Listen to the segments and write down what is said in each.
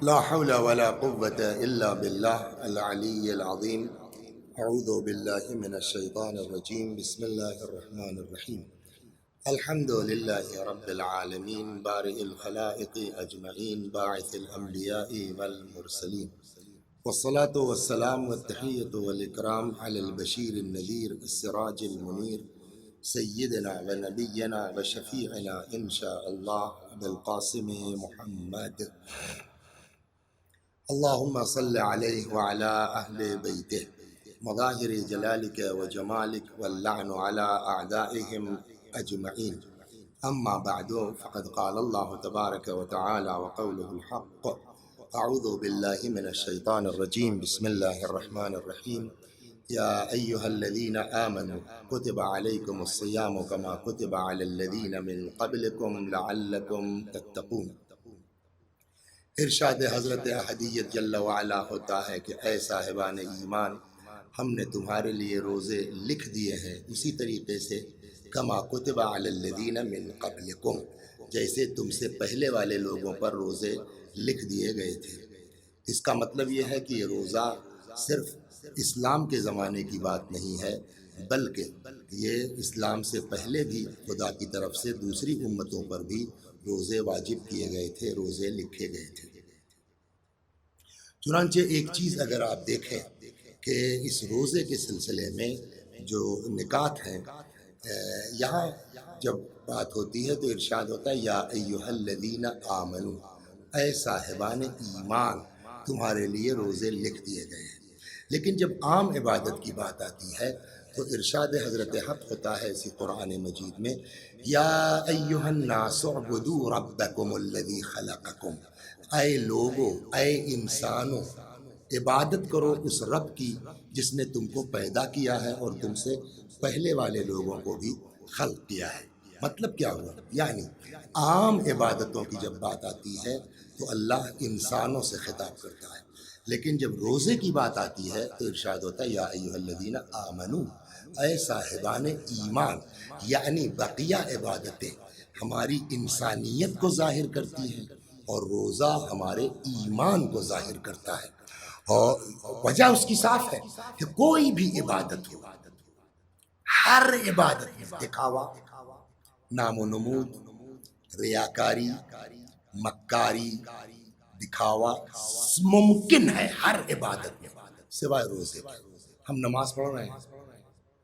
لا حول ولا قوة إلا بالله العلي العظيم. أعوذ بالله من الشيطان الرجيم. بسم الله الرحمن الرحيم. الحمد لله رب العالمين بارئ الخلائق أجمعين باعث الأنبياء والمرسلين، والصلاة والسلام والتحية والإكرام على البشير النذير السراج المنير سيدنا ونبينا وشفيعنا إن شاء الله بالقاسم محمد. اللهم صل عليه وعلى أهل بيته مظاهر جلالك وجمالك واللعن على أعدائهم أجمعين. أما بعد فقد قال الله تبارك وتعالى وقوله الحق: أعوذ بالله من الشيطان الرجيم. بسم الله الرحمن الرحيم. يا أيها الذين آمنوا كتب عليكم الصيام كما كتب على الذين من قبلكم لعلكم تتقون. ارشاد حضرت احدیت جل وعلا ہوتا ہے کہ اے صاحبان ایمان، ہم نے تمہارے لیے روزے لکھ دیے ہیں اسی طریقے سے کما کتب علی الذین من قبلکم، جیسے تم سے پہلے والے لوگوں پر روزے لکھ دیے گئے تھے۔ اس کا مطلب یہ ہے کہ یہ روزہ صرف اسلام کے زمانے کی بات نہیں ہے، بلکہ یہ اسلام سے پہلے بھی خدا کی طرف سے دوسری امتوں پر بھی روزے واجب کیے گئے تھے، روزے لکھے گئے تھے۔ چنانچہ ایک چیز اگر آپ دیکھیں کہ اس روزے کے سلسلے میں جو نکات ہیں، یہاں جب بات ہوتی ہے تو ارشاد ہوتا ہے یا ایھا الذین آمنو، اے صاحبان ایمان، تمہارے لیے روزے لکھ دیے گئے ہیں۔ لیکن جب عام عبادت کی بات آتی ہے تو ارشاد حضرت حق ہوتا ہے اسی قرآن مجید میں یا ایھا الناس اعبدوا ربکم الذی خلقکم، اے لوگو، اے انسانوں، عبادت کرو اس رب کی جس نے تم کو پیدا کیا ہے اور تم سے پہلے والے لوگوں کو بھی خلق کیا ہے۔ مطلب کیا ہوا؟ یعنی عام عبادتوں کی جب بات آتی ہے تو اللہ انسانوں سے خطاب کرتا ہے، لیکن جب روزے کی بات آتی ہے تو ارشاد ہوتا ہے یا ایھا الذین آمنو، اے صاحبان ایمان، یعنی بقیہ عبادتیں ہماری انسانیت کو ظاہر کرتی ہیں اور روزہ ہمارے ایمان کو ظاہر کرتا ہے۔ اور وجہ اس کی صاف ہے کہ کوئی بھی عبادت ہو، ہر عبادت میں دکھاوا، نام و نمود، ریاکاری، مکاری، دکھاوا ممکن ہے ہر عبادت میں سوائے روزے کے۔ ہم نماز پڑھ رہے ہیں،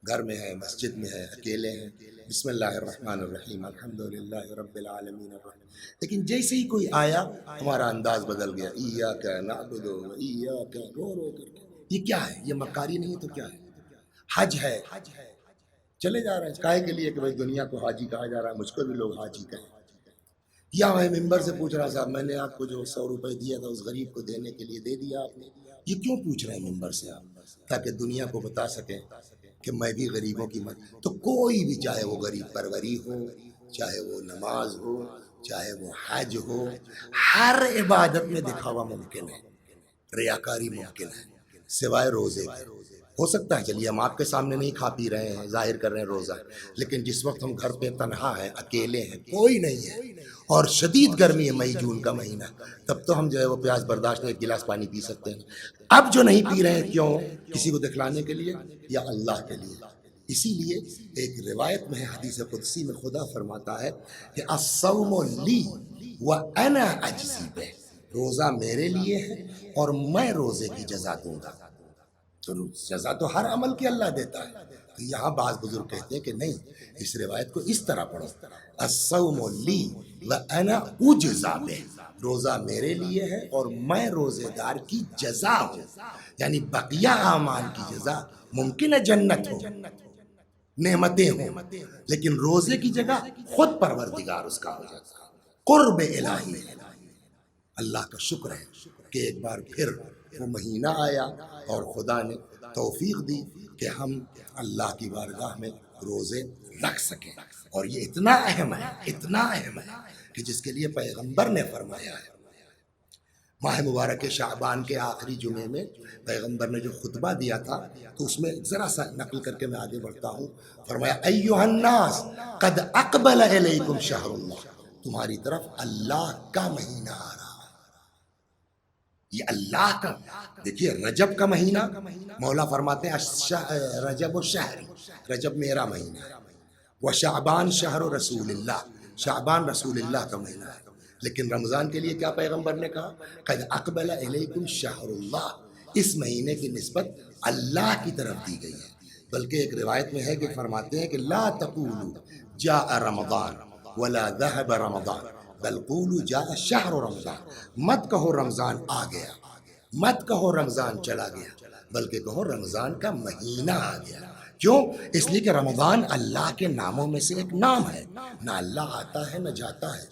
گھر میں ہے، مسجد میں ہے، اکیلے ہیں، بسم اللہ الرحمن الرحیم الحمدللہ رب العالمین الرحمن، لیکن جیسے ہی کوئی آیا ہمارا انداز بدل گیا، ایاک نعبد و ایاک، رو رو کر کے۔ یہ کیا ہے؟ یہ مکاری نہیں ہے تو کیا ہے؟ حج ہے، چلے جا رہے ہیں کائے کے لیے کہ بھائی دنیا کو حاجی کہا جا رہا ہے، مجھ کو بھی لوگ حاجی کہیں۔ یا میں ممبر سے پوچھ رہا صاحب میں نے آپ کو جو 100 روپے دیا تھا اس غریب کو دینے کے لیے دے دیا آپ نے؟ یہ کیوں پوچھ رہے ہیں ممبر سے آپ؟ تاکہ دنیا کو بتا سکیں کہ میں بھی غریبوں کی مدد۔ تو کوئی بھی، چاہے وہ غریب پروری ہو، چاہے وہ نماز ہو، چاہے وہ حج ہو، ہر عبادت میں دکھاوا ممکن ہے، ریاکاری ممکن ہے سوائے روزے کے۔ ہو سکتا ہے چلیے ہم آپ کے سامنے نہیں کھا پی رہے ہیں، ظاہر کر رہے ہیں روزہ، لیکن جس وقت ہم گھر پہ تنہا ہیں، اکیلے ہیں، کوئی نہیں ہے اور شدید گرمی ہے، مئی جون کا مہینہ، تب تو ہم جو ہے وہ پیاس برداشت میں ایک گلاس پانی پی سکتے ہیں۔ اب جو نہیں پی رہے ہیں، کیوں؟ کسی کو دکھلانے کے لیے یا اللہ کے لیے؟ اسی لیے ایک روایت میں ہے، حدیث قدسی میں خدا فرماتا ہے کہ الصوم لی وانا اجزی بہ، روزہ میرے لیے ہے اور میں روزے کی جزا دوں گا۔ تو جزا تو ہر عمل کی اللہ دیتا ہے، تو یہاں بعض بزرگ کہتے ہیں کہ نہیں، اس روایت کو اس طرح پڑھو، الصوم لی وانا اجزی بہ، روزہ میرے لیے ہے اور میں روزے دار کی جزا ہوں، یعنی بقیہ اعمال کی جزا ممکن ہے جنت ہو، نعمتیں ہوں، لیکن روزے کی جگہ خود پروردگار اس کا ہو جاتا ہے، قرب الہی ہے۔ اللہ کا شکر ہے کہ ایک بار پھر وہ مہینہ آیا اور خدا نے توفیق دی کہ ہم اللہ کی بارگاہ میں روزے رکھ سکیں، اور یہ اتنا اہم ہے، اتنا اہم ہے کہ جس کے لیے پیغمبر نے فرمایا ہے۔ ماہ مبارک شعبان کے آخری جمعے میں پیغمبر نے جو خطبہ دیا تھا تو اس میں ذرا سا نقل کر کے میں آگے بڑھتا ہوں، فرمایا ایھا الناس قد اقبل الیکم شہر اللہ، تمہاری طرف اللہ کا مہینہ آ رہا ہے۔ یہ اللہ کا، دیکھیے رجب کا مہینہ مولا فرماتے ہیں رجب و شہری، رجب میرا مہینہ ہے، وہ شعبان شہر رسول اللہ، شعبان رسول اللہ کا مہینہ ہے۔ لیکن رمضان کے لیے کیا پیغمبر نے کہا؟ قد اقبل الیکم شہر اللہ، اس مہینے کی نسبت اللہ کی طرف دی گئی ہے۔ بلکہ ایک روایت میں ہے کہ فرماتے ہیں کہ لا تقولوا جاء رمضان ولا ذهب رمضان بل قولوا جاء شہر رمضان، مت کہو رمضان آ گیا، مت کہو رمضان چلا گیا، بلکہ کہو رمضان کا مہینہ آ گیا۔ کیوں؟ اس لیے کہ رمضان اللہ کے ناموں میں سے ایک نام ہے، نہ اللہ آتا ہے نہ جاتا ہے،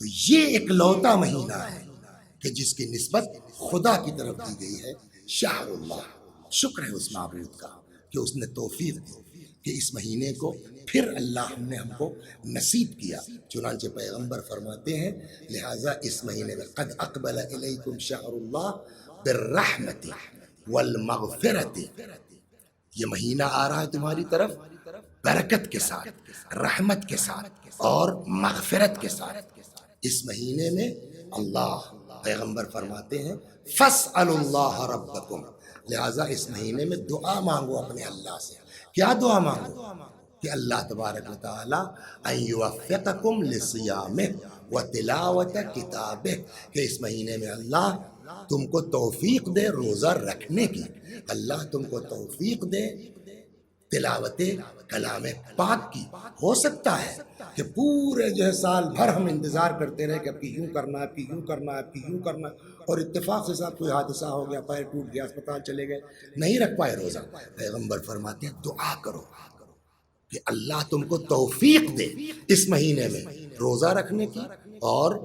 تو یہ اکلوتا مہینہ ہے کہ جس کی نسبت خدا کی طرف دی گئی ہے، شہر اللہ۔ شکر ہے اس معبود کا کہ اس نے توفیق دی کہ اس مہینے کو پھر اللہ نے ہم کو نصیب کیا۔ چنانچہ پیغمبر فرماتے ہیں لہٰذا اس مہینے میں قد اقبل الیکم شہر اللہ بالرحمت والمغفرت، یہ مہینہ آ رہا ہے تمہاری طرف برکت کے ساتھ، رحمت کے ساتھ اور مغفرت کے ساتھ۔ اس مہینے میں اللہ پیغمبر فرماتے ہیں فاسألوا اللہ ربکم، لہٰذا اس مہینے میں دعا مانگو اپنے اللہ سے۔ کیا دعا مانگو؟ کہ اللہ تبارک و تعالی ان یوفقکم لصیامہ وتلاوت کتابہ، کہ اس مہینے میں اللہ تم کو توفیق دے روزہ رکھنے کی، اللہ تم کو توفیق دے تلاوت کلام پاک کی۔ ہو سکتا ہے کہ پورے جو ہے سال بھر ہم انتظار کرتے رہے کہ اب کی یوں کرنا ہے، اب کی یوں کرنا ہے، اب کی یوں کرنا ہے، اور اتفاق سے ساتھ کوئی حادثہ ہو گیا، پیر ٹوٹ گیا، اسپتال چلے گئے، نہیں رکھ پائے روزہ۔ پیغمبر فرماتے ہیں دعا کرو کہ اللہ تم کو توفیق دے اس مہینے میں روزہ رکھنے کی اور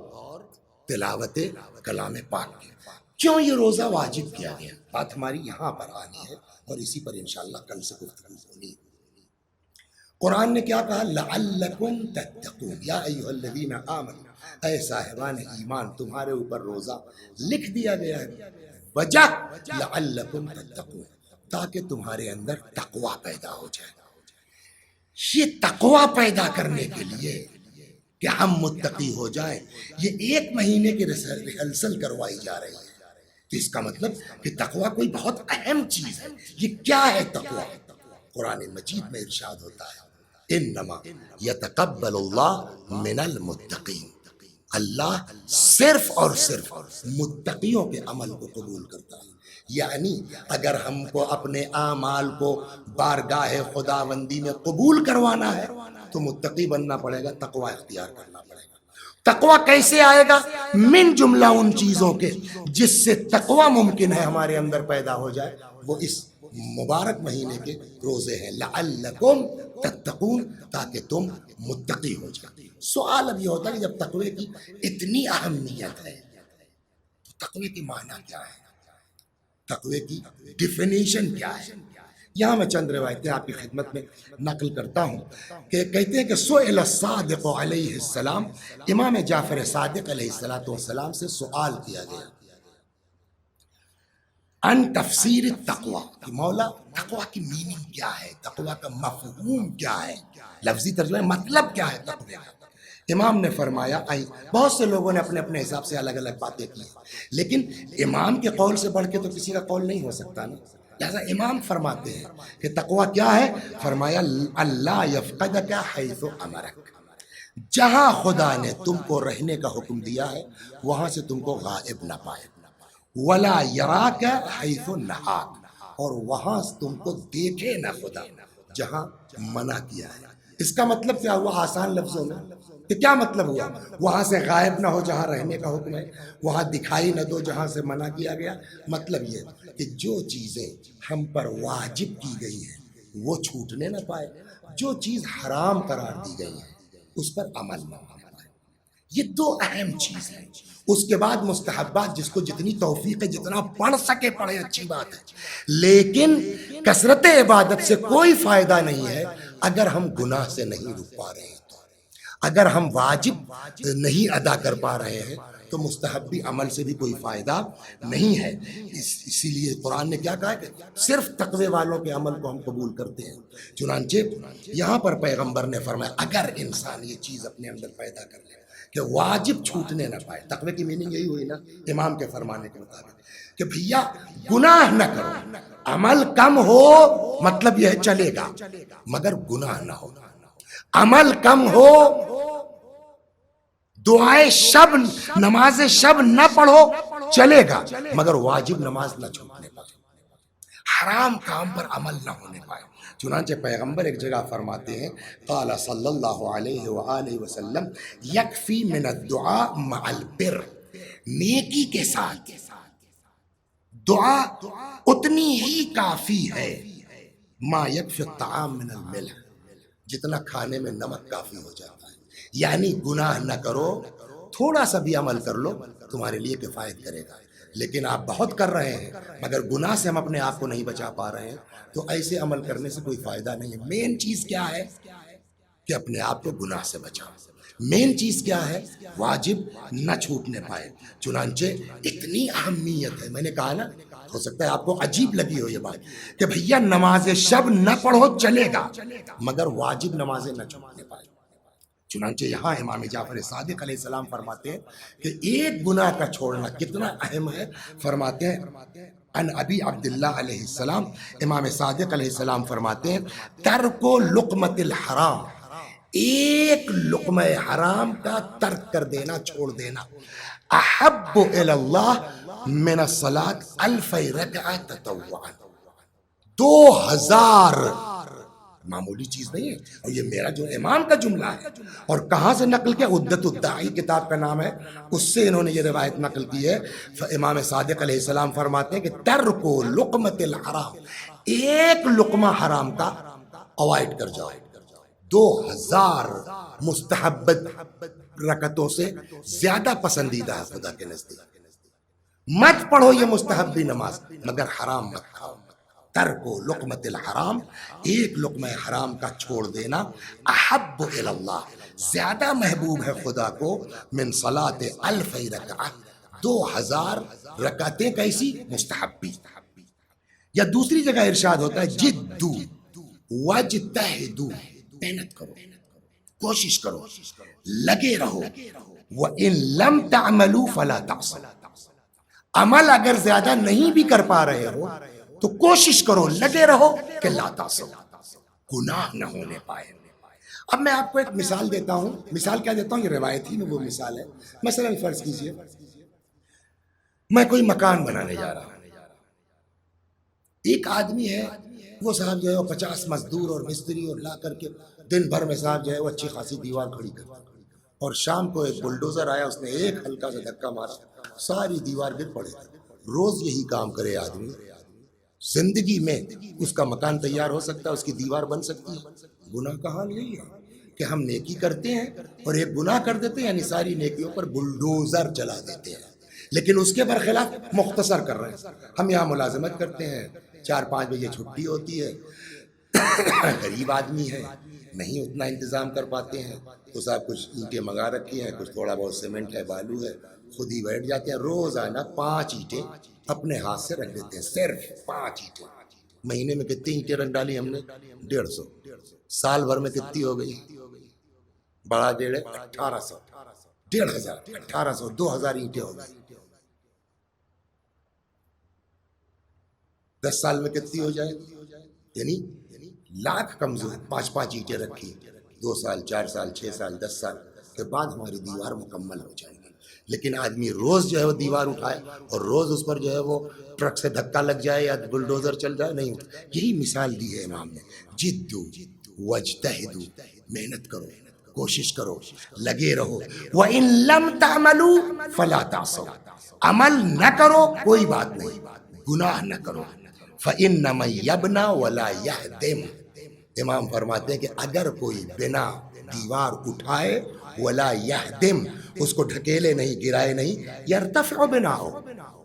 تلاوت کلام پاک کی۔ کیوں یہ روزہ واجب کیا گیا؟ بات ہماری یہاں پر آنی ہے اور اسی پر انشاءاللہ کل سے گفتگو ہونی۔ قرآن نے کیا کہا؟ لعلکم تتقون، یا ایھا الذین آمنوا، اے صاحبان ایمان تمہارے اوپر روزہ لکھ دیا گیا ہے، وجہ لعلکم تتقون، تاکہ تمہارے اندر تقوی پیدا ہو جائے۔ یہ تقوی پیدا کرنے کے لیے کہ ہم متقی ہو جائیں، یہ ایک مہینے کی ریہرسل کروائی جا رہی ہے۔ تو اس کا مطلب کہ تقوی کوئی بہت اہم چیز ہے۔ یہ کیا ہے تقوی؟ قرآن مجید میں ارشاد ہوتا ہے انما یتقبل اللہ من المتقین، اللہ صرف اور صرف متقیوں کے عمل کو قبول کرتا ہے۔ یعنی اگر ہم کو اپنے اعمال کو بارگاہ خداوندی میں قبول کروانا ہے تو متقی بننا پڑے گا، تقوی اختیار کرنا پڑے گا۔ تقوی کیسے آئے گا؟ من جملہ ان چیزوں کے جس سے تقوی ممکن ہے ہمارے اندر پیدا ہو جائے، وہ اس مبارک مہینے کے روزے ہیں، لعلکم تتقون، تاکہ تم متقی ہو جائے۔ سوال اب یہ ہوتا ہے کہ جب تقوی کی اتنی اہمیت ہے تو تقوی کی معنی کیا ہے، تقوی کی ڈیفینیشن کیا ہے؟ یہاں میں چند روایتیں آپ کی خدمت میں نقل کرتا ہوں کہ کہتے ہیں کہ سئل الصادق علیہ السلام، امام جعفر صادق علیہ السلام سے سوال کیا گیا ان تفسیر التقوی، کہ مولا تقوی کی میننگ کیا ہے، تقوی کا مفہوم کیا ہے، لفظی ترجمہ مطلب کیا ہے تقوی کا۔ امام نے فرمایا، بہت سے لوگوں نے اپنے اپنے حساب سے الگ الگ باتیں کی، لیکن امام کے قول سے بڑھ کے تو کسی کا قول نہیں ہو سکتا نا، لہذا امام فرماتے ہیں کہ تقوی کیا ہے؟ فرمایا اللہ یفقدک حیث امرک، جہاں خدا نے تم کو رہنے کا حکم دیا ہے وہاں سے تم کو غائب نہ پائے، ولا یراک حیث نہاک، اور وہاں تم کو دیکھے نہ خدا جہاں منع کیا ہے۔ اس کا مطلب کیا ہوا آسان لفظوں میں؟ کہ کیا مطلب ہوا؟ وہاں سے غائب نہ ہو جہاں رہنے کا حکم ہے، وہاں دکھائی نہ دو جہاں سے منع کیا گیا۔ مطلب یہ کہ جو چیزیں ہم پر واجب کی گئی ہیں وہ چھوٹنے نہ پائے، جو چیز حرام قرار دی گئی ہے اس پر عمل نہ ہونے پائے۔ یہ دو اہم چیز ہیں۔ اس کے بعد مستحبات، جس کو جتنی توفیق ہے جتنا پڑھ سکے پڑھے، اچھی بات ہے، لیکن کثرت عبادت سے کوئی فائدہ نہیں ہے اگر ہم گناہ سے نہیں رک پا رہے ہیں، تو اگر ہم واجب نہیں ادا کر پا رہے ہیں تو مستحبی عمل سے بھی کوئی فائدہ نہیں ہے۔ اسی لیے قرآن نے کیا کہا کہ صرف تقوی والوں کے عمل کو ہم قبول کرتے ہیں۔ چنانچہ یہاں پر پیغمبر نے فرمایا اگر انسان یہ چیز اپنے اندر پیدا کر لے کہ واجب چھوٹنے نہ پائے. تقوی کی میننگ یہی ہوئی نا امام کے فرمانے کے مطابق کہ بھیا گناہ نہ کرو, عمل کم ہو مطلب یہ چلے گا مگر گناہ نہ ہو, عمل کم ہو, دعائے شب نماز شب نہ پڑھو چلے گا مگر واجب نماز نہ چھوٹنے پائے, حرام کام پر عمل نہ ہونے پائے. چنانچہ پیغمبر ایک جگہ فرماتے ہیں قال صلی اللہ علیہ وآلہ وسلم یکفی من الدعاء مع البر, نیکی کے ساتھ دعا اتنی ہی کافی ہے ما یکفی الطعام من الملح, جتنا کھانے میں نمک کافی ہو جاتا ہے. یعنی گناہ نہ کرو, تھوڑا سا بھی عمل کر لو تمہارے لیے کفایت کرے گا. لیکن آپ بہت کر رہے ہیں مگر گناہ سے ہم اپنے آپ کو نہیں بچا پا رہے ہیں تو ایسے عمل کرنے سے کوئی فائدہ نہیں ہے. مین چیز کیا ہے کہ اپنے آپ کو گناہ سے بچاؤ. مین چیز کیا ہے, واجب نہ چھوٹنے پائے. چنانچہ اتنی اہمیت ہے, میں نے کہا نا ہو سکتا ہے آپ کو عجیب لگی ہو یہ بات کہ بھیا نماز شب نہ پڑھو چلے گا مگر واجب نمازیں نہ چھوٹنے پائے. چنانچہ یہاں امام جعفر صادق علیہ السلام فرماتے ہیں کہ ایک گناہ کا چھوڑنا کتنا اہم ہے. فرماتے ہیں ان ابی عبداللہ علیہ السلام, امام صادق علیہ السلام فرماتے ہیں ترک لقمۃ الحرام, ایک لقمہ حرام کا ترک کر دینا, چھوڑ دینا, احب الی اللہ من الصلاۃ 1000 رکعہ تطوعا, 2000 معمولی چیز نہیں ہے. اور یہ میرا جو امام کا جملہ ہے, اور کہاں سے نقل کیا, عدت الداعی کتاب کا نام ہے, اس سے انہوں نے یہ روایت نقل کی ہے. امام صادق علیہ السلام فرماتے ہیں کہ ترک لقمۃ الحرام, ایک لقمہ حرام کا اوائڈ کر جاؤ, 2000 مستحب رکعتوں سے زیادہ پسندیدہ ہے خدا کے نزدیک. مت پڑھو یہ مستحبی نماز مگر حرام مت کھاؤ. ترک لقمۃ الحرام, ایک لقمہ حرام کا چھوڑ دینا, احب الی اللہ, زیادہ محبوب ہے خدا کو, من صلاۃ 1000 رکعہ, 2000 رکعتیں کیسی, مستحبی. یا دوسری جگہ ارشاد ہوتا ہے جدو وجتہدو, محنت کرو, کوشش کرو, لگے رہو. وَإِن لَمْ تَعْمَلُوا فَلَا تَعْصَوْا, عمل اگر زیادہ نہیں بھی کر پا رہے ہو تو کوشش کرو, لگے رہو کہ لا تعصوا, گناہ نہ ہونے پائے. اب میں آپ کو ایک مثال دیتا ہوں. مثال کیا دیتا ہوں, یہ روایت ہی میں وہ مثال ہے. مثلا فرض کیجئے میں کوئی مکان بنانے جا رہا ہوں, ایک آدمی ہے وہ صاحب جو ہے 50 مزدور اور مستری اور لا کر کے دن بھر میں صاحب جو ہے وہ اچھی خاصی دیوار کھڑی کر, اور شام کو ایک بلڈوزر آیا, اس نے ایک ہلکا سا دھکا مارا, ساری دیوار گر پڑے. روز یہی کام کرے آدمی, زندگی میں اس کا مکان تیار ہو سکتا ہے, اس کی دیوار بن سکتی ہے. گناہ کا حال یہی ہے کہ ہم نیکی کرتے ہیں اور ایک گناہ کر دیتے ہیں, یعنی ساری نیکیوں پر بلڈوزر چلا دیتے ہیں, لیکن اس کے برخلاف مختصر کر رہے ہیں. ہم یہاں ملازمت کرتے ہیں, 4-5 بجے چھٹی ہوتی ہے, غریب آدمی ہے, نہیں اتنا انتظام کر پاتے ہیں تو صاحب کچھ اینٹیں منگا رکھی ہیں, کچھ تھوڑا بہت سیمنٹ ہے, بالو ہے, خود ہی بیٹھ جاتے ہیں. روزانہ 5 اینٹیں اپنے ہاتھ سے رکھ دیتے ہیں, صرف 5 اینٹیں. مہینے میں کتنی اینٹیں رکھ ڈالی ہم نے, 150. سال بھر میں کتنی ہو گئی, بڑا 1800, 1500, 1800, 2000 اینٹیں ہو گئی. 10 سال میں کتنی ہو جائے, یعنی لاکھ کمزور. 5-5 اینٹیں رکھی, 2 سال 4 سال 6 سال 10 سال کے بعد ہماری دیوار مکمل ہو جائے گی. لیکن آدمی روز جو ہے وہ دیوار اٹھائے اور روز اس پر جو ہے وہ ٹرک سے دھکا لگ جائے یا بلڈوزر چل جائے, نہیں ہوتا. یہی مثال دی ہے امام نے, جدو وجتہدو, محنت کرو, کوشش کرو, لگے رہو. وَإِن لَمْ تَعْمَلُوا فَلَا تَعْصَوْا, عمل نہ کرو کوئی بات نہیں, گناہ نہ کرو. فَإِنَّ مَن يَبْنَى وَلَا يَهْدِمْ, امام فرماتے ہیں کہ اگر کوئی بنا دیوار اٹھائے, ولا یہدم, اس کو ڈھکیلے نہیں, گرائے نہیں, یرتفع بناؤ,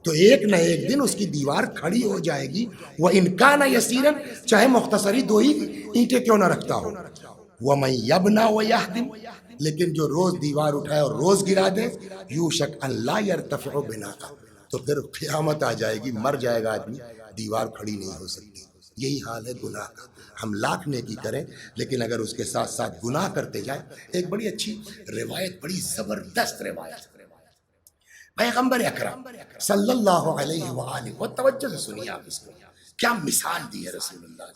تو ایک نہ ایک دن اس کی دیوار کھڑی ہو جائے گی. وَإِن كَانَ يَسِيرًا, چاہے مختصری 2 ہی اینٹیں کیوں نہ رکھتا ہو. وَمَن يَبْنَى وَيَهْدِمْ, لیکن جو روز دیوار اٹھائے اور روز گرا دے, یوشک ان لا يرتفع بناؤ, تو پھر قیامت آ جائے گی, مر جائے گا آدمی, دیوار کھڑی نہیں ہو سکتی. یہی حال ہے گناہ کا. ہم لاکھ نیکی کریں لیکن اگر اس کے ساتھ ساتھ گناہ کرتے جائیں. ایک بڑی اچھی روایت، بڑی زبردست روایت پیغمبر اکرم صلی اللہ علیہ وآلہ و توجہ سے سنیے آپ اس کو، کیا مثال دی ہے رسول اللہ.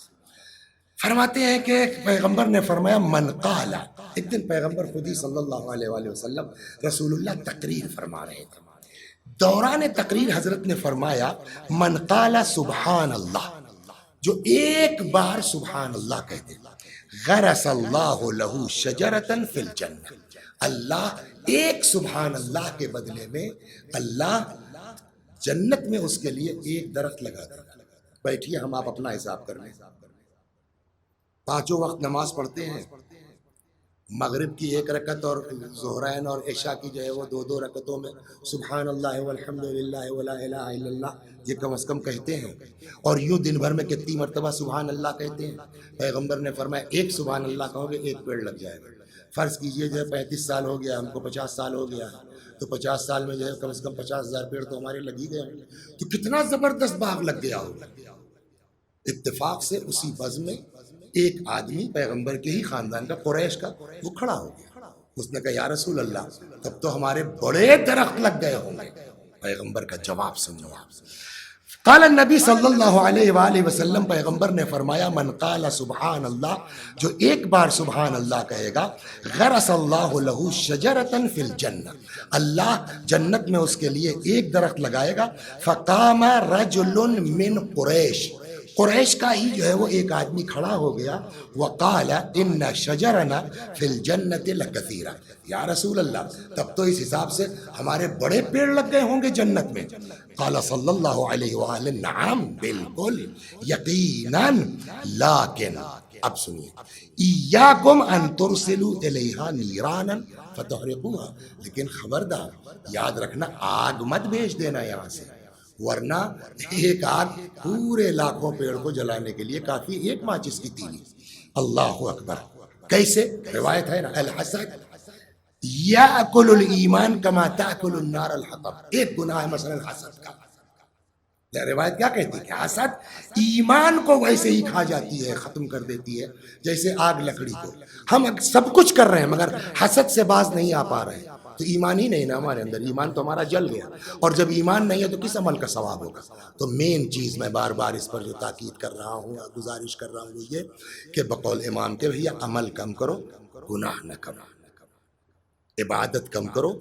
فرماتے ہیں کہ پیغمبر نے فرمایا من قال، ایک دن پیغمبر خود ہی صلی اللہ علیہ وآلہ وسلم رسول اللہ تقریر فرما رہے تھے. دوران تقریر حضرت نے فرمایا من قال سبحان اللہ، جو ایک بار سبحان اللہ کہتے غرس اللہ لہ شجرۃ فی الجنہ، اللہ ایک سبحان اللہ کے بدلے میں اللہ جنت میں اس کے لیے ایک درخت لگا دے. بیٹھیے ہم آپ اپنا حساب کر لیں. پانچوں وقت نماز پڑھتے ہیں، مغرب کی ایک رکعت اور ظہرین اور عشاء کی جو ہے وہ دو دو رکعتوں میں سبحان اللہ والحمد للہ ولا الہ الا اللہ یہ کم از کم کہتے ہیں. اور یوں دن بھر میں کتنی مرتبہ سبحان اللہ کہتے ہیں. پیغمبر نے فرمایا ایک سبحان اللہ کہو گے ایک پیڑ لگ جائے گا. فرض کیجئے جو ہے 35 سال ہو گیا، ہم کو 50 سال ہو گیا، تو 50 سال میں جو ہے کم از کم 50,000 پیڑ تو ہمارے لگ ہی گئے ہیں. تو کتنا زبردست باغ لگ گیا ہوگا. اتفاق سے اسی بز میں ایک آدمی پیغمبر کے ہی خاندان کا، قریش کا، وہ کھڑا ہو گیا. اس نے کہا یا رسول اللہ تب تو ہمارے بڑے درخت لگ گئے ہوں گے. پیغمبر کا جواب سنو آپ. قال النبی صلی اللہ علیہ وآلہ وسلم، پیغمبر نے فرمایا من قال سبحان اللہ، جو ایک بار سبحان اللہ کہے گا غرس اللہ لہ شجرۃ فی الجنہ، اللہ جنت میں اس کے لیے ایک درخت لگائے گا. فقام رجل من قریش، قریش کا ہی جو ہے وہ ایک آدمی کھڑا ہو گیا. وقال ان شجرنا فی الجنۃ لکثیرہ، یا رسول اللہ تب تو اس حساب سے ہمارے بڑے پیڑ لگ گئے ہوں گے جنت میں. قال صلی اللہ علیہ وآلہ نعم بالکل یقینا، لیکن اب سنیے ایاکم ان ترسلوا الیہا نیرانا فتحرقوها، لیکن خبردار یاد رکھنا آگ مت بھیج دینا یہاں سے، ورنہ ایک آگ پورے لاکھوں پیڑ کو جلانے کے لیے کافی، ایک ماچس کی تیلی. اللہ اکبر. کیسے؟ روایت ہے نا الحسد یاکل الایمان کما تاکل النار الحطب. ایک گناہ ہے مثلا حسد کا. روایت کیا کہتی ہے کہ حسد ایمان کو ویسے ہی کھا جاتی ہے، ختم کر دیتی ہے جیسے آگ لکڑی کو. ہم سب کچھ کر رہے ہیں مگر حسد سے باز نہیں آ پا رہے ہیں، تو ایمان ہی نہیں نا ہمارے اندر. ایمان تو ہمارا جل گیا، اور جب ایمان نہیں ہے تو کس عمل کا ثواب ہوگا. تو مین چیز میں بار بار اس پر جو تاکید کر رہا ہوں، گزارش کر رہا ہوں، وہ یہ کہ بقول امام کے بھیا عمل کم کرو، گناہ نہ کرو، عبادت کم کرو،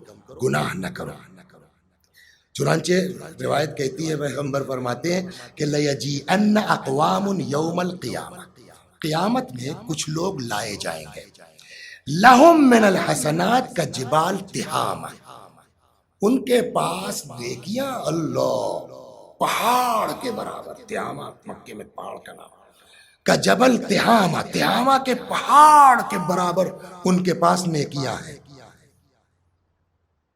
گناہ نہ کرو. چنانچہ روایت کہتی ہے، پیغمبر فرماتے ہیں کہ لَيَجِئَنَّ أَقْوَامٌ يَوْمَ الْقِيَامَةِ، قیامت میں کچھ لوگ لائے جائیں گے، لَهُم مِّنَ الْحَسَنَاتِ كَجِبَالِ تِحَامَةٍ، ان کے پاس نیکیاں اللہ پہاڑ کے برابر. تہامہ مکے میں پہاڑ کا نام، کجبل تہامہ، تہامہ کے پہاڑ کے برابر ان کے پاس نیکیاں ہیں.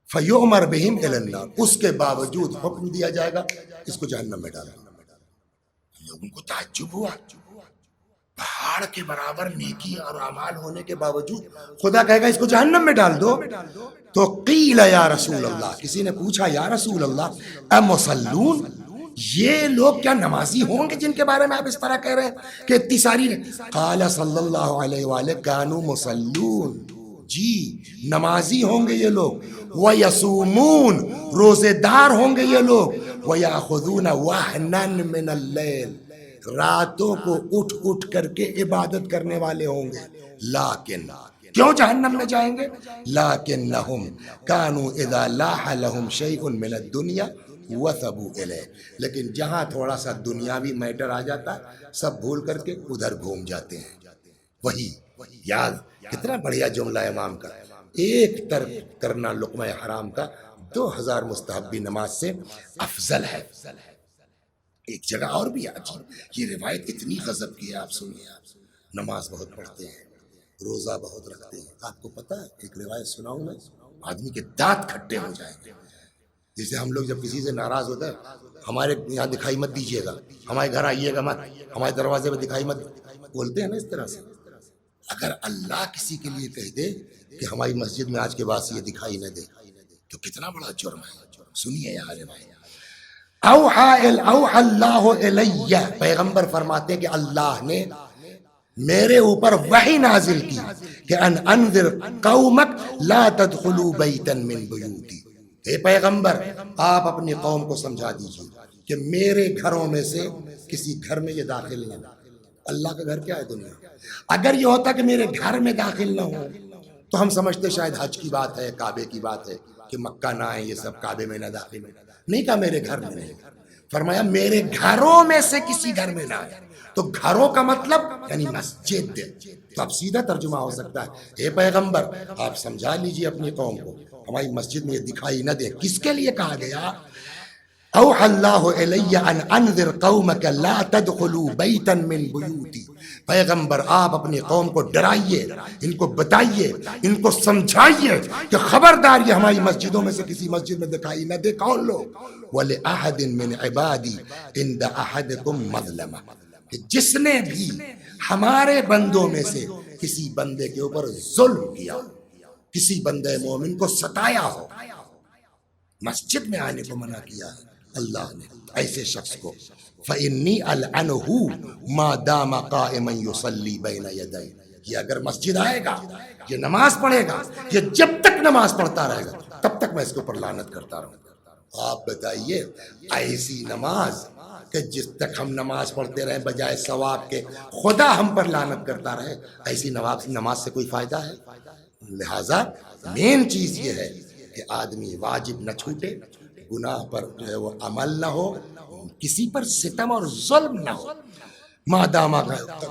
فَيُؤْمَرْ بِهِمْ إِلَى النَّارِ، اس کے باوجود حکم دیا جائے گا اس کو جہنم میں ڈالو. لوگوں کو تعجب ہوا، پہاڑ کے برابر نیکی اور اعمال ہونے کے باوجود خدا کہے گا اس کو جہنم میں ڈال دو. تو قیل یا رسول اللہ، کسی نے پوچھا یا رسول اللہ امصلون، یہ لوگ کیا نمازی ہوں گے جن کے بارے میں آپ اس طرح کہہ رہے ہیں کہ اتنی ساری. قال صلی اللہ علیہ وآلہ کانوا مصلون، جی نمازی ہوں گے یہ لوگ. وَيَصُومُونَ، روزے دار ہوں گے یہ لوگ. وَيَأْخُذُونَ وَهْنًا مِّنَ اللَّيْلِ، راتوں کو اٹھ اٹھ کر کے عبادت کرنے والے ہوں گے. لیکن کیوں جہنم میں جائیں گے؟ لَكِنَّهُمْ كَانُوا إِذَا لَاحَ لَهُمْ شَيْءٌ مِّنَ الدُّنْيَا وَثَبُوا إِلَيْهِ، لیکن جہاں تھوڑا سا دنیاوی میٹر آ جاتا سب بھول کر کے ادھر گھوم جاتے ہیں. وہی یاد، کتنا بڑھیا جملہ امام کا، ایک ترک کرنا لقمہ حرام کا 2000 مستحبی نماز سے افضل ہے. ایک جگہ اور بھی عجیب، یہ روایت اتنی غضب کی ہے. آپ سنیے، آپ نماز بہت پڑھتے ہیں، روزہ بہت رکھتے ہیں. آپ کو پتہ ہے ایک روایت سناؤں میں، آدمی کے دانت کھٹے ہو جائیں گے. جیسے ہم لوگ جب کسی سے ناراض ہوتا ہے، ہمارے یہاں دکھائی مت دیجیے گا، ہمارے گھر آئیے گا مت، ہمارے دروازے پہ دکھائی مت، بولتے ہیں نا اس طرح سے. اگر اللہ کسی کے لیے کہہ دے کہ ہماری مسجد میں آج کے بعد سے یہ دکھائی نہ دے تو کتنا بڑا جرم ہے. سنیے یار بھائی، اوحى اللہ الیہ، پیغمبر فرماتے ہیں کہ اللہ نے میرے اوپر وحی نازل کی کہ ان انذر قومک لا تدخلوا بیتا من بیوتی، اے پیغمبر آپ اپنی قوم کو سمجھا دیجیے کہ میرے گھروں میں سے کسی گھر میں یہ داخل نہ ہو۔ اللہ کا گھر کیا ہے؟ دنیا۔ اگر یہ ہوتا کہ میرے گھر میں داخل نہ ہو تو ہم سمجھتے شاید حج کی بات ہے، کعبے کی بات ہے کہ مکہ نہ آئے، یہ سب کعبے میں نہ داخل ہو۔ نہیں کہا میرے گھر میں نہیں، فرمایا میرے گھروں میں سے کسی گھر میں نہ آئے۔ تو گھروں کا مطلب یعنی مسجد، تو اب سیدھا ترجمہ ہو سکتا ہے اے پیغمبر آپ سمجھا لیجئے اپنی قوم کو ہماری مسجد میں یہ دکھائی نہ دے۔ کس کے لیے کہا گیا؟ اوحى اللہ الی ان انذر قومک لا تدخلوا بیتا من بیوتی، پیغمبر آپ اپنی قوم کو ڈرائیے، ان کو بتائیے، ان کو سمجھائیے کہ خبردار یہ ہماری مسجدوں میں سے کسی مسجد میں دکھائی نہ دے۔ کون لوگ؟ وَلِأَحَدٍ مِّنْ عِبَادِي عِنْدَ أَحَدِكُمْ مَظْلَمَةٌ، کہ جس نے بھی ہمارے بندوں میں سے کسی بندے کے اوپر ظلم کیا، کسی بندے مومن کو ستایا ہو، مسجد میں آنے کو منع کیا ہے اللہ نے ایسے شخص کو، فَإِنِّي أَلْعَنُهُ مَا دَامَ قَائِمًا يُصَلِّي بَيْنَ يَدَيْ، یہ اگر مسجد آئے گا، یہ نماز پڑھے گا، یہ جب تک نماز پڑھتا رہے گا تب تک میں اس کے اوپر لعنت کرتا رہوں گا۔ آپ بتائیے ایسی نماز کہ جس تک ہم نماز پڑھتے رہیں بجائے ثواب کے خدا ہم پر لعنت کرتا رہے، ایسی نماز سے کوئی فائدہ ہے؟ لہٰذا مین چیز یہ ہے کہ آدمی واجب نہ چھوٹے، گناہ پر جو ہے وہ عمل نہ ہو، کسی پر ستم اور ظلم نہ ہو۔ ما دام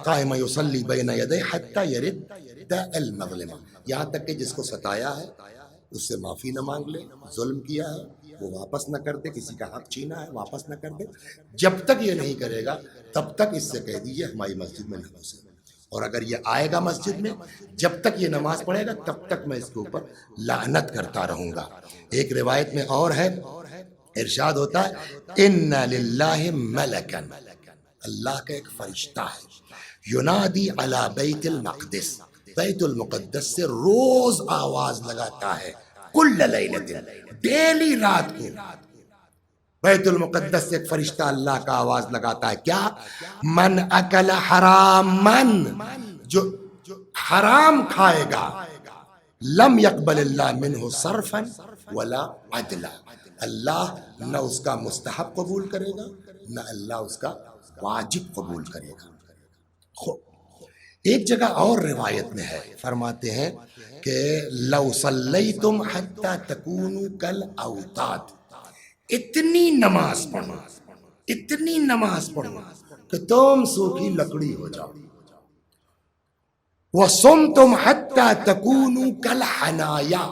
قائم یصلی بین یدی حتی یرد المظلمہ، یہاں تک کہ جس کو ستایا ہے اس سے معافی نہ مانگ لے، ظلم کیا ہے وہ واپس نہ کر دے، کسی کا حق چھینا ہے واپس نہ کر دے، جب تک یہ نہیں کرے گا تب تک اس سے کہہ دیجئے ہماری مسجد میں نہ گھسے، اور اگر یہ آئے گا مسجد میں جب تک یہ نماز پڑھے گا تب تک میں اس کے اوپر لعنت کرتا رہوں گا۔ ایک روایت میں اور ہے، ارشاد ہوتا ہے ان للہ ملکن، اللہ کا ایک فرشتہ ہے، ینادی علی بیت المقدس، بیت المقدس سے روز آواز لگاتا ہے، کل لیلت، ڈیلی رات کو بیت المقدس سے ایک فرشتہ اللہ کا آواز لگاتا ہے، کیا؟ من اکل حرامن، جو حرام کھائے گا، لم يقبل اللہ منہ صرفا ولا عدلا، اللہ نہ اس کا مستحب قبول کرے گا نہ اللہ اس کا واجب قبول کرے گا۔ ایک جگہ اور روایت میں ہے، فرماتے ہیں کہ لو صلیتم حتی تکونوا کالاوتاد، اتنی نماز پڑھو، اتنی نماز پڑھو کہ تم سوکھی لکڑی ہو جاؤ، وَصُمْتُمْ حَتَّى تَكُونُوا كَالْحَنَايَا،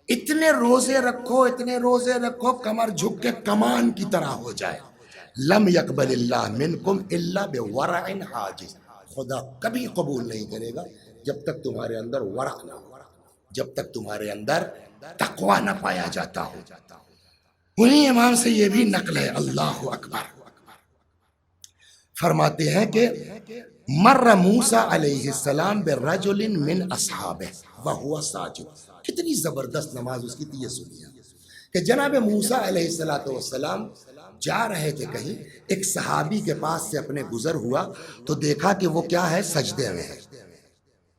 اتنے روزے رکھو، اتنے روزے رکھو کمر جھک کے کمان کی طرح ہو جائے، لم يقبل اللہ منکم الا بورع حاجز، خدا کبھی قبول نہیں کرے گا جب تک تمہارے اندر ورع نہ ہو، جب تک تمہارے اندر تقوی نہ پایا جاتا ہو۔ انہی امام سے یہ بھی نقل ہے، اللہ اکبر، فرماتے ہیں کہ مر موسیٰ علیہ السلام برجل من اصحابہ وہو ساجد، کتنی زبردست نماز اس کی تھی، یہ سنیے کہ جناب موسیٰ علیہ السلام جا رہے تھے کہیں، ایک صحابی کے پاس سے اپنے گزر ہوا تو دیکھا کہ وہ کیا ہے، سجدے میں ہے،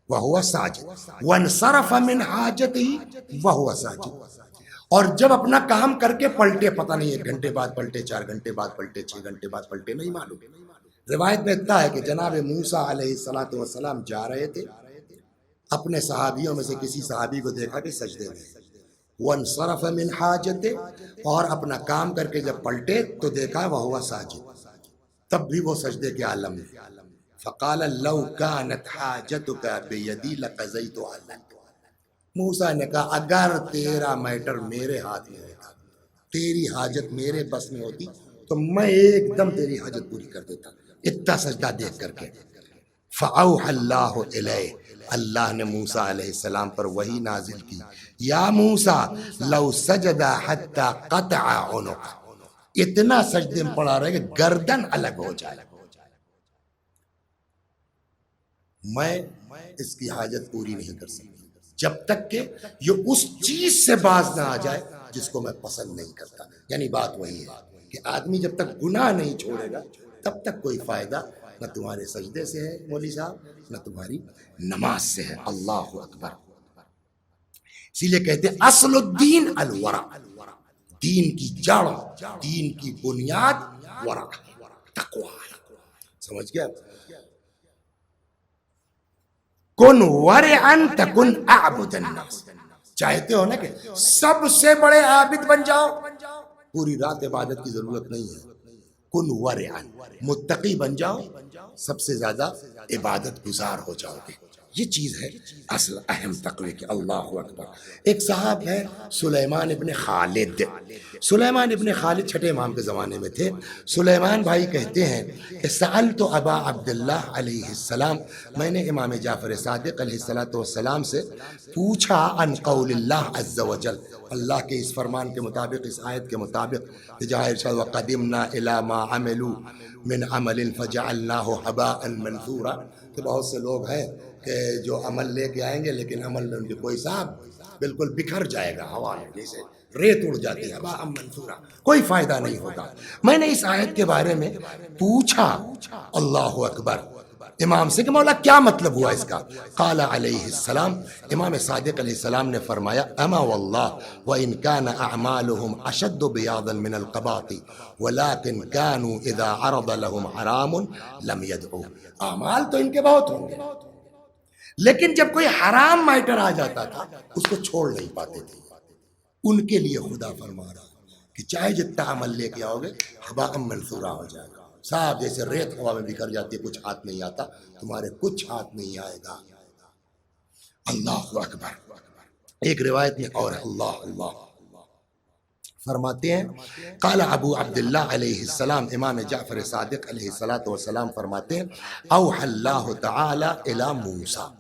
وہو ساجد، وانصرف من حاجتہ وہو ساجد، اور جب اپنا کام کر کے پلٹے، پتہ نہیں 1 گھنٹے بعد پلٹے، 4 گھنٹے بعد پلٹے، 6 گھنٹے بعد پلٹے، نہیں معلوم۔ روایت میں اتنا ہے کہ جناب موسیٰ علیہ السلام جا رہے تھے، اپنے صحابیوں میں سے کسی صحابی کو دیکھا کہ سجدے میں، وانصرف من حاجتہ، اور اپنا کام کر کے جب پلٹے تو دیکھا وہو ساجد، تب بھی وہ سجدے کے عالم میں، فقال لو كانت حاجتک بیدی لقضیت عنک، موسیٰ نے کہا اگر تیرا میٹر میرے ہاتھ میں ہوتا، تیری حاجت میرے بس میں ہوتی تو میں ایک دم تیری حاجت پوری کر دیتا، اتنا سجدہ دیکھ کر کے۔ فَأَوْحَى اللَّهُ إِلَيْهِ، اللہ نے موسیٰ علیہ السلام پر وحی نازل کی، یا موسیٰ لو سجد حتی قطع عنق، اتنا سجدے میں پڑا رہے کہ گردن الگ ہو جائے، میں اس کی حاجت پوری نہیں کر سکتا جب تک کہ یہ اس چیز سے باز نہ آ جائے جس کو میں پسند نہیں کرتا۔ یعنی بات وہی ہے کہ آدمی جب تک گناہ نہیں چھوڑے گا تب تک کوئی فائدہ نہ تمہارے سجدے سے ہے مولوی صاحب، نہ تمہاری نماز سے ہے۔ اللہ اکبر۔ اسی لیے کہتے ہیں اصل الدین الورع، دین کی جڑ، دین کی بنیاد ورع، تقوی ہے۔ سمجھ گیا؟ کن ورعا تکن اعبد الناس، چاہتے ہو نا کہ سب سے بڑے عابد بن جاؤ، پوری رات عبادت کی ضرورت نہیں ہے، کن ورعا، متقی بن جاؤ، سب سے زیادہ عبادت گزار ہو جاؤ گے۔ یہ چیز ہے اصل اہم تقوی کی۔ اللہ اکبر۔ ایک صاحب ہے سلیمان ابن خالد، سلیمان ابن خالد چھٹے امام کے زمانے میں تھے۔ سلیمان بھائی کہتے ہیں کہ سألت ابا عبداللہ علیہ السلام، میں نے امام جعفر صادق علیہ السلام سے پوچھا عن قول اللہ عز وجل، اللہ کے اس فرمان کے مطابق، اس آیت کے مطابق کہ جہاں ارشاد وَقَدِمْنَا إِلَى مَا عَمِلُوا مِنْ عَمَلٍ فَجَعَلْنَاهُ هَبَاءً مَنْثُورًا، کہ بہت سے لوگ ہیں کہ جو عمل لے کے آئیں گے لیکن عمل میں ان کے کوئی صاحب بالکل بکھر جائے گا ہوا میں، جیسے ریت اڑ جاتی ہے، ہباء منثورا، کوئی فائدہ نہیں ہوگا۔ میں نے اس آیت کے بارے میں پوچھا، اللہ اکبر، امام سے کہ مولا کیا مطلب ہوا اس کا؟ قال علیہ السلام، امام صادق علیہ السلام نے فرمایا اما واللہ وَإِن كَانَ أَعْمَالُهُمْ أَشَدُّ بِيَاضًا مِنَ الْقَبَاطِ وَلَكِنْ كَانُوا إِذَا عَرَضَ لَهُمْ حَرَامٌ لَمْ يَدْعُوا، اعمال تو ان کے بہت ہوں گے لیکن جب کوئی حرام میٹر آ جاتا تھا اس کو چھوڑ نہیں پاتے تھے۔ ان کے لیے خدا فرما رہا کہ چاہے جتنا عمل لے کے آؤ گے ہباء منثورا ہو جائے گا، صاحب جیسے ریت ہوا میں بکھر جاتی ہے، کچھ ہاتھ نہیں آتا، تمہارے کچھ ہاتھ نہیں آئے گا۔ اللہ اکبر۔ ایک روایت میں اور اللہ اللہ فرماتے ہیں، قال ابو عبداللہ علیہ السلام، امام جعفر صادق علیہ السلام فرماتے ہیں اوحى اللہ تعالی الی موسیٰ،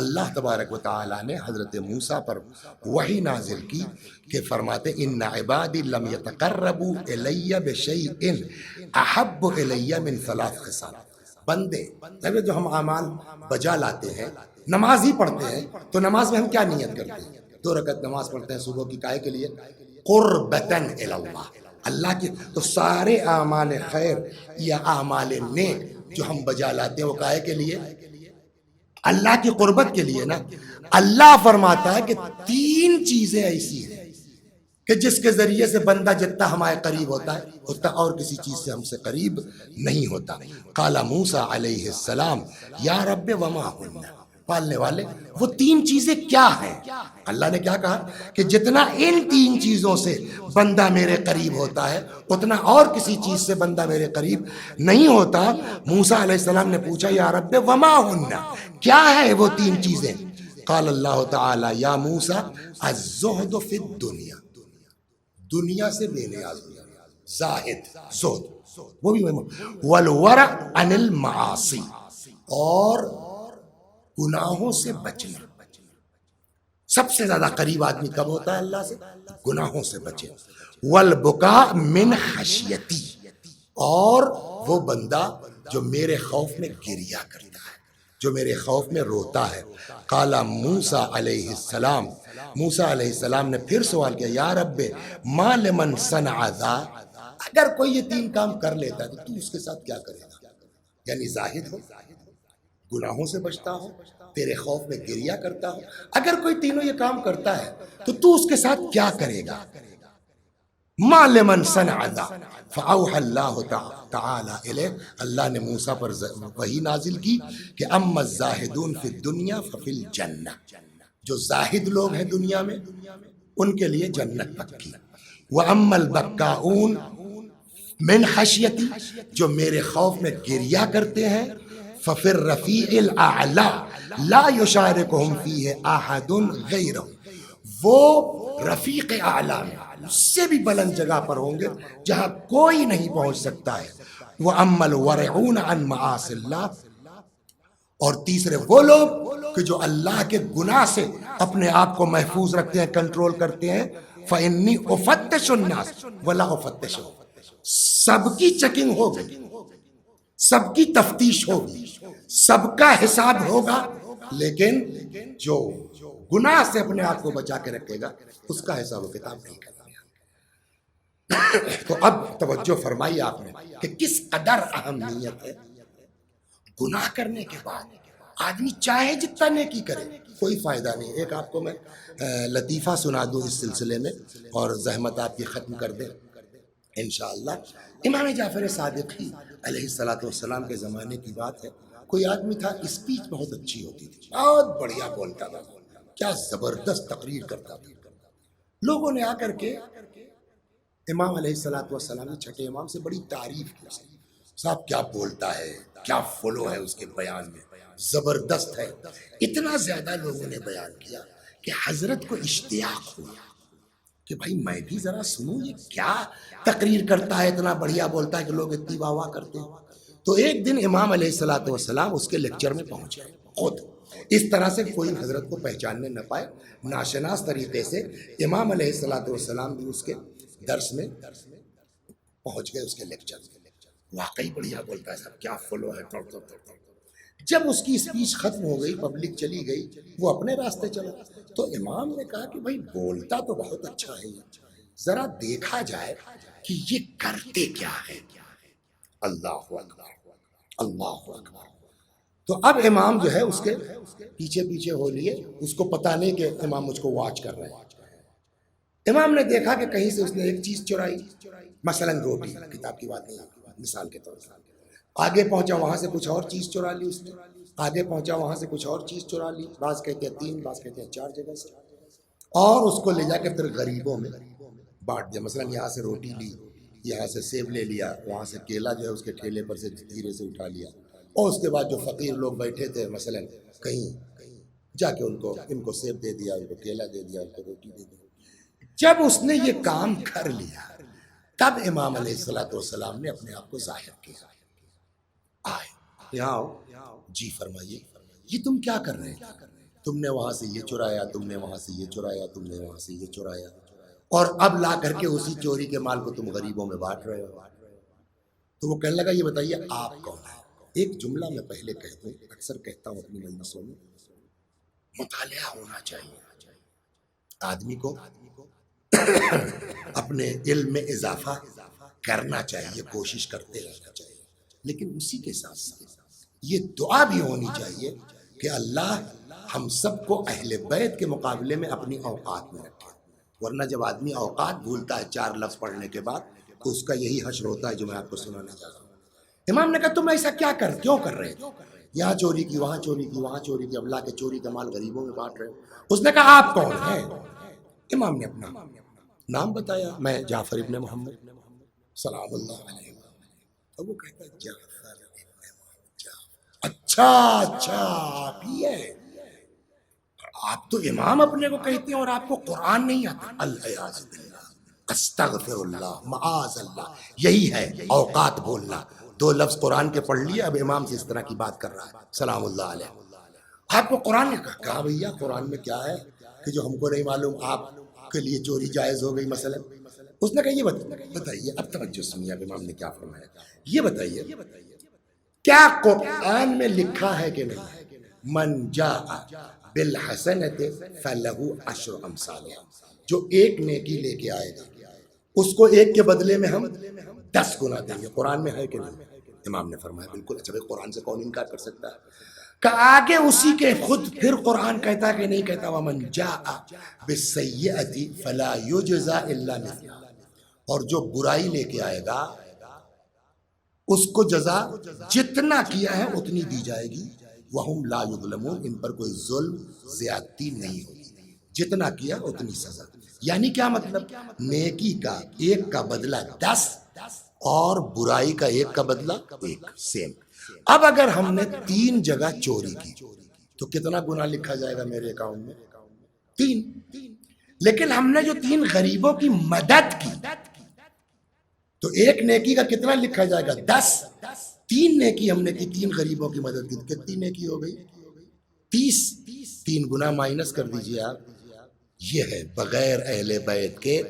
اللہ تبارک و تعالی نے حضرت موسیٰ پر وحی نازل کی کہ فرماتے ان عبادی لم یتقربوا الی بشیء احب الی من ثلاث خصال، بندے جو ہم اعمال بجا لاتے ہیں، نماز ہی پڑھتے ہیں تو نماز میں ہم کیا نیت کرتے ہیں؟ 2 رکعت نماز پڑھتے ہیں صبح کی، کائے کے لیے؟ قربتاً الی اللہ، اللہ کی۔ تو سارے اعمال خیر یا اعمال نیک جو ہم بجا لاتے ہیں وہ کائے کے لیے؟ اللہ کی قربت کے لیے نا۔ اللہ فرماتا ہے کہ 3 چیزیں ایسی ہیں کہ جس کے ذریعے سے بندہ جتنا ہمارے قریب ہوتا ہے اتنا اور کسی چیز سے ہم سے قریب نہیں ہوتا۔ قال موسیٰ علیہ السلام یا رب وما ہن، پالنے والے وہ 3 چیزیں کیا ہیں؟ اللہ نے کیا کہا کہ جتنا ان 3 چیزوں سے بندہ میرے قریب ہوتا ہے اتنا اور کسی چیز سے بندہ میرے قریب نہیں ہوتا۔ موسیٰ علیہ السلام نے پوچھا یا رب وما ہن، کیا ہے وہ 3 چیزیں؟ قال اللہ تعالی یا موسیٰ الزہد فی الدنیا، دنیا سے بے نیاز ہونا، زاہد، زہد، وہ بھی والورع عن المعاصی، اور گناہوں سے بچنا۔ سب سے زیادہ قریب آدمی کب ہوتا ہے اللہ سے؟ گناہوں سے بچے۔ والبکاء من خشیتی، اور وہ بندہ جو میرے خوف میں گریہ کرتا ہے، جو میرے خوف میں روتا ہے۔ قال موسیٰ علیہ السلام، موسیٰ علیہ السلام نے پھر سوال کیا یا رب ما لمن صنع ذا، اگر کوئی یہ 3 کام کر لیتا ہے تو اس کے ساتھ کیا کرے گا؟ یعنی زاہد ہو، گناہوں سے بچتا ہو، تیرے خوف میں گریہ کرتا ہو، اگر کوئی تینوں یہ کام کرتا ہے تو اس کے ساتھ کیا کرے گا؟ ما لمن صنع ذا فاوحى اللہ تعالی الیہ، اللہ نے موسیٰ پر وحی نازل کی کہ اما الزاہدون فی الدنیا ففی الجنہ، جو زاہد لوگ ہیں دنیا میں ان کے لیے جنت پکی۔ واما البکاؤن من خشیتی، جو میرے خوف میں گریہ کرتے ہیں، ففی الرفیع الاعلی لا یشارکہم فیہ احد غیرہ، وہ رفیق اعلی میں، اس سے بھی بلند جگہ پر ہوں گے جہاں کوئی نہیں پہنچ سکتا ہے۔ وَأَمَّا الْوَرِعُونَ عَنْ مَعَاصِ اللَّهِ، اور تیسرے وہ لوگ کہ جو اللہ کے گناہ سے اپنے آپ کو محفوظ رکھتے ہیں، کنٹرول کرتے ہیں، فَإِنِّي أُفَتِّشُ النَّاسِ وَلَا أُفَتِّشُ، سب کی چیکنگ ہوگی، سب کی تفتیش ہوگی، سب کا حساب ہوگا، لیکن جو گناہ سے اپنے آپ کو بچا کے رکھے گا اس کا حساب و کتاب نہیں کرنا۔ تو اب توجہ فرمائی آپ نے کہ کس قدر اہمیت ہے گناہ کرنے کے بعد آدمی چاہے جتنا نیکی کرے کوئی فائدہ نہیں. ایک آپ کو میں لطیفہ سنا دوں اس سلسلے میں اور زحمت آپ کی ختم کر دیں انشاءاللہ. امام جعفر صادقی علیہ السلام کے زمانے کی بات ہے. کوئی آدمی تھا، اسپیچ بہت اچھی ہوتی تھی، بہت بڑھیا بولتا تھا، کیا زبردست تقریر کرتا تھا. لوگوں نے آ کر کے امام علیہ السلام نے چھٹے امام سے بڑی تعریف کی. صاحب کیا بولتا ہے، کیا فلو ہے اس کے بیان میں، زبردست ہے. اتنا زیادہ لوگوں نے بیان کیا کہ حضرت کو اشتیاق ہوا کہ بھائی میں بھی ذرا سنوں یہ کیا تقریر کرتا ہے، اتنا بڑھیا بولتا ہے کہ لوگ اتنی واہ واہ کرتے ہیں. تو ایک دن امام علیہ السلام اس کے لیکچر میں پہنچ گئے خود. اس طرح سے کوئی حضرت کو پہچاننے نہ پائے، ناشناس طریقے سے امام علیہ السلام بھی اس کے درس میں پہنچ گئے، اس کے لیکچر میں. واقعی بڑھیا بولتا ہے صاحب، کیا فلو ہے. جب اس کی اسپیچ ختم ہو گئی، پبلک چلی گئی، وہ اپنے راستے چلا. تو امام نے کہا کہ بھائی بولتا تو بہت اچھا ہے، ذرا دیکھا جائے کہ یہ کرتے کیا ہے. اللہ اکبر، اللہ اکبر. تو اب امام جو ہے اس کے پیچھے پیچھے ہو لیے، اس کو پتا نہیں کہ امام مجھ کو واچ کر رہے ہیں. امام نے دیکھا کہ کہیں سے اس نے ایک چیز چرائی، مثلا روٹی، کتاب کی بات نہیں، مثال کے طور پر. آگے پہنچا وہاں سے کچھ اور چیز چرا لی اس نے، آگے پہنچا وہاں سے کچھ اور چیز چرا لی، بعض کہتے ہیں 3، بعض کہتے ہیں 4 جگہ سے، اور اس کو لے جا کے پھر غریبوں میں بانٹ دیا. مثلا یہاں سے روٹی لی، یہاں سے سیب لے لیا، وہاں سے کیلا جو ہے اس کے ٹھیلے پر سے دھیرے سے اٹھا لیا، اور اس کے بعد جو فقیر لوگ بیٹھے تھے مثلا کہیں، جا کے ان کو سیب دے دیا، ان کو کیلا دے دیا، ان کو روٹی دے دی. جب اس نے یہ کام کر لیا تب امام علیہ السلام نے اپنے آپ کو ظاہر کیا. آئے یہاں آؤ، جی فرمائیے، یہ تم کیا کر رہے تھے؟ تم نے وہاں سے یہ چرایا، تم نے وہاں سے یہ چرایا، تم نے وہاں سے یہ چرایا، اور اب لا کر کے اسی چوری کے مال کو تم غریبوں میں بانٹ رہے ہو. تو وہ کہنے لگا یہ بتائیے آپ کون ہیں؟ ایک جملہ میں پہلے کہہ دوں، اکثر کہتا ہوں اپنی مجلسوں میں، مطالعہ ہونا چاہیے. آدمی کو اپنے علم میں اضافہ کرنا چاہیے، کوشش کرتے رہنا چاہیے، لیکن اسی کے ساتھ ساتھ یہ دعا بھی ہونی چاہیے کہ اللہ ہم سب کو اہل بیت کے مقابلے میں اپنی اوقات میں رکھے. ورنہ جب آدمی اوقات بھولتا ہے 4 لفظ پڑھنے کے بعد تو اس کا یہی حشر ہوتا ہے جو میں آپ کو سنانا چاہ رہا ہوں. امام نے کہا تم ایسا کیوں کر رہے تھے؟ یہاں چوری کی، وہاں چوری کی، وہاں چوری کی، اب لا کے چوری کا مال غریبوں میں بانٹ رہے ہو. اس نے کہا آپ کون ہیں؟ امام نے اپنا نام بتایا، میں جعفر ابن محمد سلام اللہ علیہ. تو وہ کہتا ہے جعفر ابن محمد. اچھا آپ ہی ہے؟ آپ تو امام اپنے کو کہتے ہیں اور آپ کو قرآن نہیں آتا. العیاذ باللہ، استغفر اللہ، معاذ اللہ. یہی ہے اوقات بولنا. 2 لفظ قرآن کے پڑھ لیے، اب امام سے اس طرح کی بات کر رہا ہے سلام اللہ علیہ. آپ کو قرآن نے کہا بھیا قرآن میں کیا ہے کہ جو ہم کو نہیں معلوم، آپ کے لیے چوری جائز ہو گئی مثلا. اس نے کہا یہ بتائیے، اب توجہ سنیے امام نے کیا فرمایا. یہ بتائیے کیا قرآن میں لکھا ہے کہ نہیں من جاء بالحسنۃ فلہ عشر امثالھا، جو ایک نیکی لے کے آئے گا اس کو ایک کے بدلے میں ہم 10 گنا دیں گے. قرآن میں ہے کہ نہیں؟ امام نے فرمایا بالکل. اچھا بھائی قرآن سے کون انکار کر سکتا ہے؟ کہ آگے اسی کے خود پھر قرآن کہتا ہے کہ نہیں کہتا ومن جاء بالسیئۃ فلا یجزی الا مثلھا، اور جو برائی لے کے آئے گا اس کو جزا جتنا کیا ہے اتنی دی جائے گی. وہم لا یظلمون، ان پر کوئی ظلم زیادتی نہیں ہوگی، جتنا کیا اتنی سزا. یعنی کیا مطلب؟ نیکی کا 1 کا بدلہ 10 اور برائی کا 1 کا بدلہ 1، سیم. اب اگر ہم نے 3 جگہ چوری کی تو کتنا گناہ لکھا جائے گا میرے اکاؤنٹ میں؟ 3. لیکن ہم نے جو 3 غریبوں کی مدد کی تو 1 نیکی کا کتنا لکھا جائے گا؟ 10. 3 نیکی ہم نے کی، 3 غریبوں کی مدد کی، کتنی نیکی ہو گئی؟ 30. 3 گنا مائنس کر دیجئے آپ. یہ ہے بغیر اہل بیت کے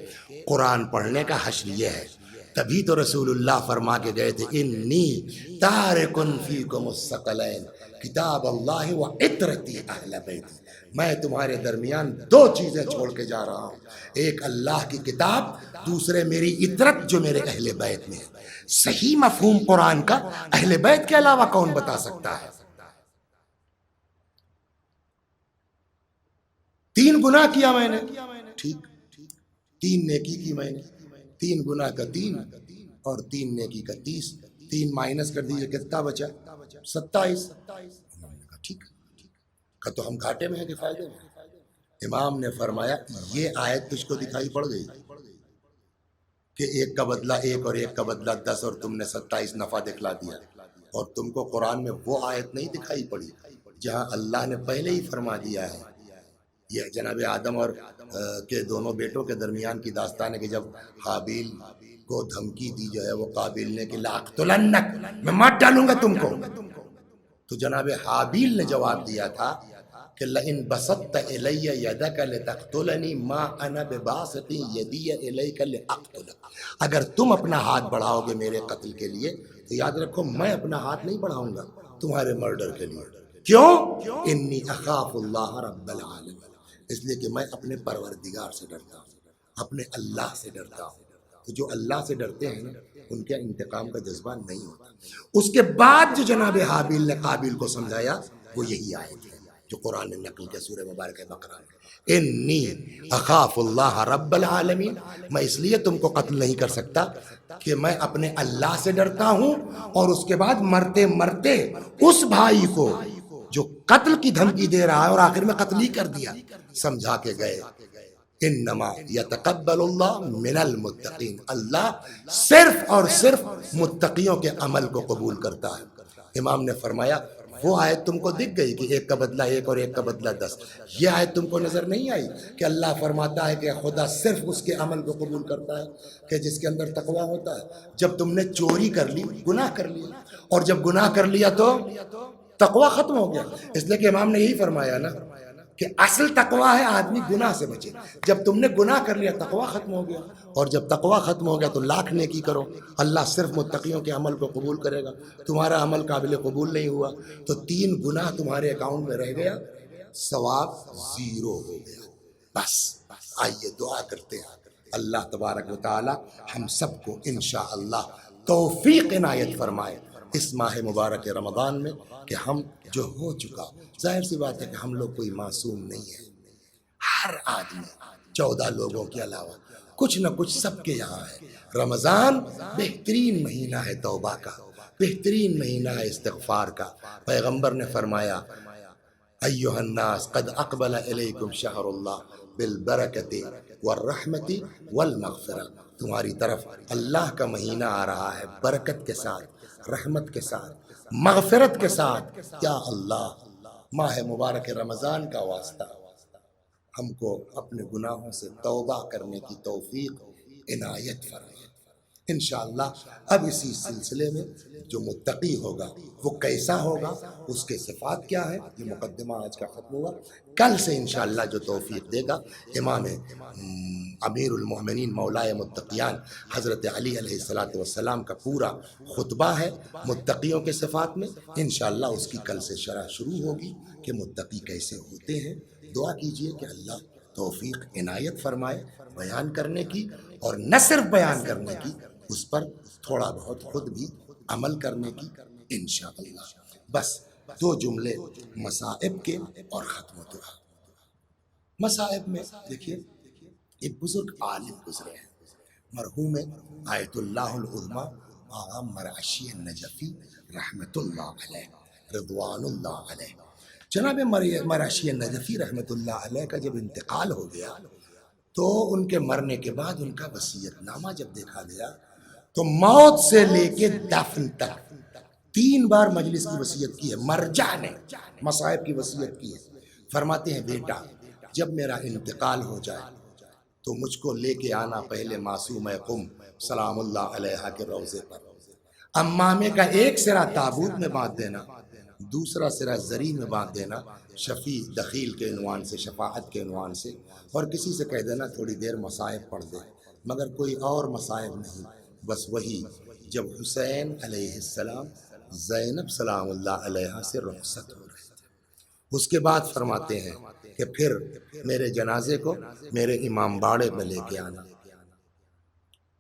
قرآن پڑھنے کا حشر. یہ ہے تبھی تو رسول اللہ فرما کے گئے تھے انی تارکن فیکم الثقلین کتاب اللہ و عطرتی اہل بیتی، میں تمہارے درمیان دو چیزیں چھوڑ کے جا رہا ہوں، ایک اللہ کی کتاب، دوسرے میری عطرت جو میرے اہل بیت میں ہے۔ صحیح مفہوم قرآن کا اہل بیت کے علاوہ کون بتا سکتا ہے؟ 3 گناہ کیا میں نے، ٹھیک، 3 نیکی کی میں نے، 3 گناہ کا 3 اور 3 نیکی کا 30، 3 مائنس کر دیجئے کتنا بچا؟ 27۔ ٹھیک کہ تو ہم گھاٹے میں ہیں کہ فائدے میں؟ امام نے فرمایا یہ آیت تجھ کو دکھائی پڑ گئی کہ 1 کا بدلہ 1 اور 1 کا بدلہ 10 اور تم نے 27 نفع دکھلا دیا، اور تم کو قرآن میں وہ آیت نہیں دکھائی پڑی جہاں اللہ نے پہلے ہی فرما دیا ہے، یہ جناب آدم اور کے دونوں بیٹوں کے درمیان کی داستان ہے کہ جب حابیل کو دھمکی دی جو ہے وہ قابیل نے کہ لاقتلنک، میں مار ڈالوں گا تم کو، تو جناب حابیل نے جواب دیا تھا کہ لئن بسطت الی یدک لتقتلنی ما انا بباسط یدی الیک لاقتلک، اگر تم اپنا ہاتھ بڑھاؤ گے میرے قتل کے لیے تو یاد رکھو میں اپنا ہاتھ نہیں بڑھاؤں گا تمہارے مرڈر کے لیے، کیوں؟ انی اخاف اللہ رب العالمین، اس لیے کہ میں اپنے پروردگار سے ڈرتا ہوں، اپنے اللہ سے ڈرتا ہوں، تو جو اللہ سے ڈرتے ہیں نا ان کے انتقام کا جذبہ نہیں ہوتا۔ اس کے بعد جو جناب حابیل نے قابیل کو سمجھایا وہ یہی آیت ہے جو قرآن نے نقل کے سورہ مبارک بقرہ میں، انی اخاف اللہ رب العالمین، میں اس لیے تم کو قتل نہیں کر سکتا کہ میں اپنے اللہ سے ڈرتا ہوں، اور اس کے بعد مرتے مرتے اس بھائی کو جو قتل کی دھمکی دے رہا ہے اور آخر میں قتل ہی کر دیا، سمجھا کے گئے انما یتقبل اللہ من المتقین، اللہ صرف اور صرف متقیوں کے عمل کو قبول کرتا ہے۔ امام نے فرمایا وہ آیت تم کو دکھ گئی کہ 1 کا بدلہ 1 اور 1 کا بدلہ 10، یہ آیت تم کو نظر نہیں آئی کہ اللہ فرماتا ہے کہ خدا صرف اس کے عمل کو قبول کرتا ہے کہ جس کے اندر تقوی ہوتا ہے۔ جب تم نے چوری کر لی گناہ کر لیا، اور جب گناہ کر لیا تو تقوی ختم ہو گیا، اس لیے کہ امام نے یہی فرمایا نا کہ اصل تقوی ہے آدمی گناہ سے بچے، جب تم نے گناہ کر لیا تقوی ختم ہو گیا، اور جب تقوی ختم ہو گیا تو لاکھ نیکی کرو، اللہ صرف متقیوں کے عمل کو قبول کرے گا، تمہارا عمل قابل قبول نہیں ہوا تو 3 گناہ تمہارے اکاؤنٹ میں رہ گیا، ثواب 0 ہو گیا۔ بس آئیے دعا کرتے ہیں اللہ تبارک و تعالی ہم سب کو انشاءاللہ توفیق عنایت فرمائے اس ماہ مبارک رمضان میں کہ ہم جو ہو چکا، ظاہر سی بات ہے کہ ہم لوگ کوئی معصوم نہیں ہے، ہر آدمی 14 لوگوں کے علاوہ کچھ نہ کچھ سب کے یہاں ہے۔ رمضان بہترین مہینہ ہے توبہ کا، بہترین مہینہ ہے استغفار کا۔ پیغمبر نے فرمایا ایھا الناس قد اقبل الیکم شہر اللہ بالبرکۃ والرحمۃ والمغفرہ، تمہاری طرف اللہ کا مہینہ آ رہا ہے برکت کے ساتھ، رحمت کے ساتھ، مغفرت کے ساتھ۔ یا اللہ ماہ مبارک رمضان کا واسطہ ہم کو اپنے گناہوں سے توبہ کرنے کی توفیق عنایت فرمائے۔ انشاءاللہ اب اسی سلسلے میں جو متقی ہوگا وہ کیسا ہوگا، اس کے صفات کیا ہے، یہ مقدمہ آج کا ختم ہوا۔ کل سے انشاءاللہ جو توفیق دے گا امام امیر المومنین مولائے متقیان حضرت علی علیہ السلام کا پورا خطبہ ہے متقیوں کے صفات میں، انشاءاللہ اس کی کل سے شرح شروع ہوگی کہ متقی کیسے ہوتے ہیں۔ دعا کیجئے کہ اللہ توفیق عنایت فرمائے بیان کرنے کی، اور نہ صرف بیان کرنے کی، اس پر تھوڑا بہت خود بھی عمل کرنے کی انشاءاللہ۔ بس 2 جملے مصائب کے اور ختم دعا۔ مصائب میں دیکھیے ایک بزرگ عالم گزرے ہیں، مرحوم آیت اللہ العظمی آغا مرعشی النجفی رحمت اللہ علیہ رضوان اللہ علیہ۔ جناب مرعشی النجفی رحمت اللہ علیہ کا جب انتقال ہو گیا تو ان کے مرنے کے بعد ان کا وصیت نامہ جب دیکھا گیا تو موت سے لے کے دفن تک 3 بار مجلس کی وصیت کی ہے، مرجع نے مصائب کی وصیت کی ہے۔ فرماتے ہیں بیٹا جب میرا انتقال ہو جائے تو مجھ کو لے کے آنا پہلے معصوم قم سلام اللہ علیہ کے روضے پر، امامے کا ایک سرا تابوت میں باندھ دینا، دوسرا سرا زری میں باندھ دینا، شفیع دخیل کے عنوان سے، شفاعت کے عنوان سے، اور کسی سے کہہ دینا تھوڑی دیر مصائب پڑھ دے، مگر کوئی اور مصائب نہیں، بس وہی جب حسین علیہ السلام زینب سلام اللہ علیہا سے رخصت ہو رہے تھے، اس کے بعد فرماتے ہیں کہ پھر میرے جنازے کو میرے امام باڑے میں لے کے آنا،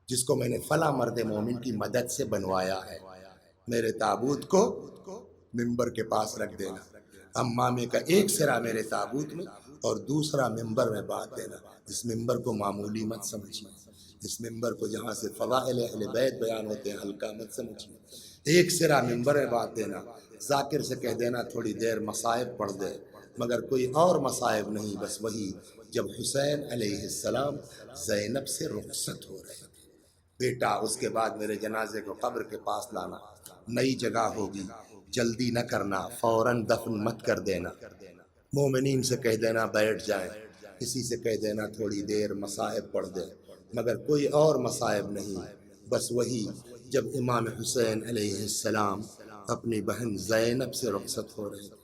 جس کو میں نے فلاں مرد مومن کی مدد سے بنوایا ہے، میرے تابوت کو ممبر کے پاس رکھ دینا، امامے کا ایک سرا میرے تابوت میں اور دوسرا ممبر میں بانٹ دینا۔ اس ممبر کو معمولی مت سمجھنا، اس ممبر کو جہاں سے فضائل اہل بیت بیان ہوتے ہیں ہلکا مت سمجھنا، ایک سرا ممبر میں بانٹ دینا، ذاکر سے کہہ دینا تھوڑی دیر مصائب پڑھ دے، مگر کوئی اور مصائب نہیں، بس وہی جب حسین علیہ السلام زینب سے رخصت ہو رہے تھے، بیٹا اس کے بعد میرے جنازے کو قبر کے پاس لانا، نئی جگہ ہوگی، جلدی نہ کرنا، فوراً دفن مت کر دینا، مومنین سے کہہ دینا بیٹھ جائیں، کسی سے کہہ دینا تھوڑی دیر مصائب پڑھ دے، مگر کوئی اور مصائب نہیں، بس وہی جب امام حسین علیہ السلام اپنی بہن زینب سے رخصت ہو رہے تھے۔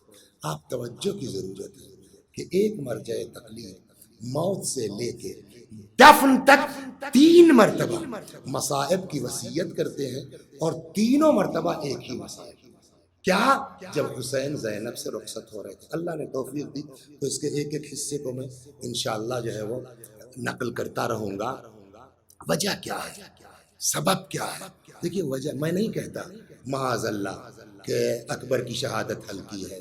آپ توجہ کی ضرورت ہے کہ ایک مرجع تقلید موت سے لے کے دفن تک 3 مرتبہ مصائب کی وصیت کرتے ہیں، اور تینوں مرتبہ ایک ہی مصائب۔ کیا؟ جب حسین زینب سے رخصت ہو رہے تھے، اللہ نے توفیق دی تو اس کے ایک ایک حصے کو میں انشاءاللہ جو ہے وہ نقل کرتا رہوں گا۔ وجہ کیا ہے، سبب کیا ہے؟ دیکھیے وجہ میں نہیں کہتا معاذ اللہ کہ اکبر کی شہادت ہلکی ہے،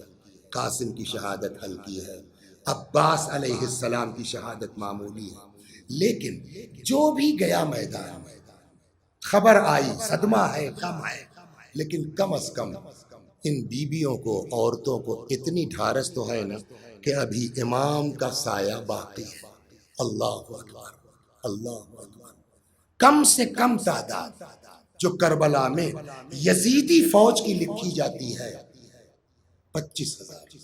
قاسم کی شہادت ہلکی ہے، عباس علیہ السلام کی شہادت معمولی ہے، لیکن جو بھی گیا میدان میں خبر آئی، صدمہ ہے، کم ہے، لیکن کم از کم ان بیویوں کو، عورتوں کو اتنی ڈھارس تو ہے نا کہ ابھی امام کا سایہ باقی ہے۔ اللہ اکبر، اللہ اکبر۔ کم سے کم تعداد جو کربلا میں یزیدی فوج کی لکھی جاتی ہے 25,000،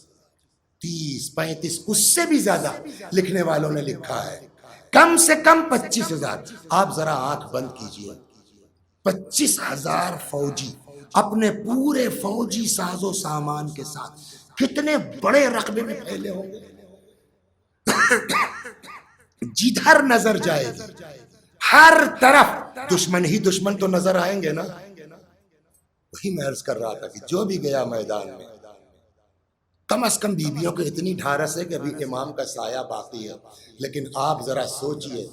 30، 35، اس سے بھی زیادہ لکھنے والوں نے لکھا ہے، کم سے کم 25,000۔ آپ ذرا آنکھ بند کیجئے، 25,000 فوجی اپنے پورے فوجی ساز و سامان کے ساتھ کتنے بڑے رقبے میں پھیلے ہوں گے، جدھر نظر جائے گی ہر طرف دشمن ہی دشمن تو نظر آئیں گے نا۔ وہی میں عرض کر رہا تھا کہ جو بھی گیا میدان میں کم از کم بیویوں کو اتنی ڈھارس ہے کہ ابھی امام کا سایہ باقی ہے، لیکن آپ ذرا سوچئے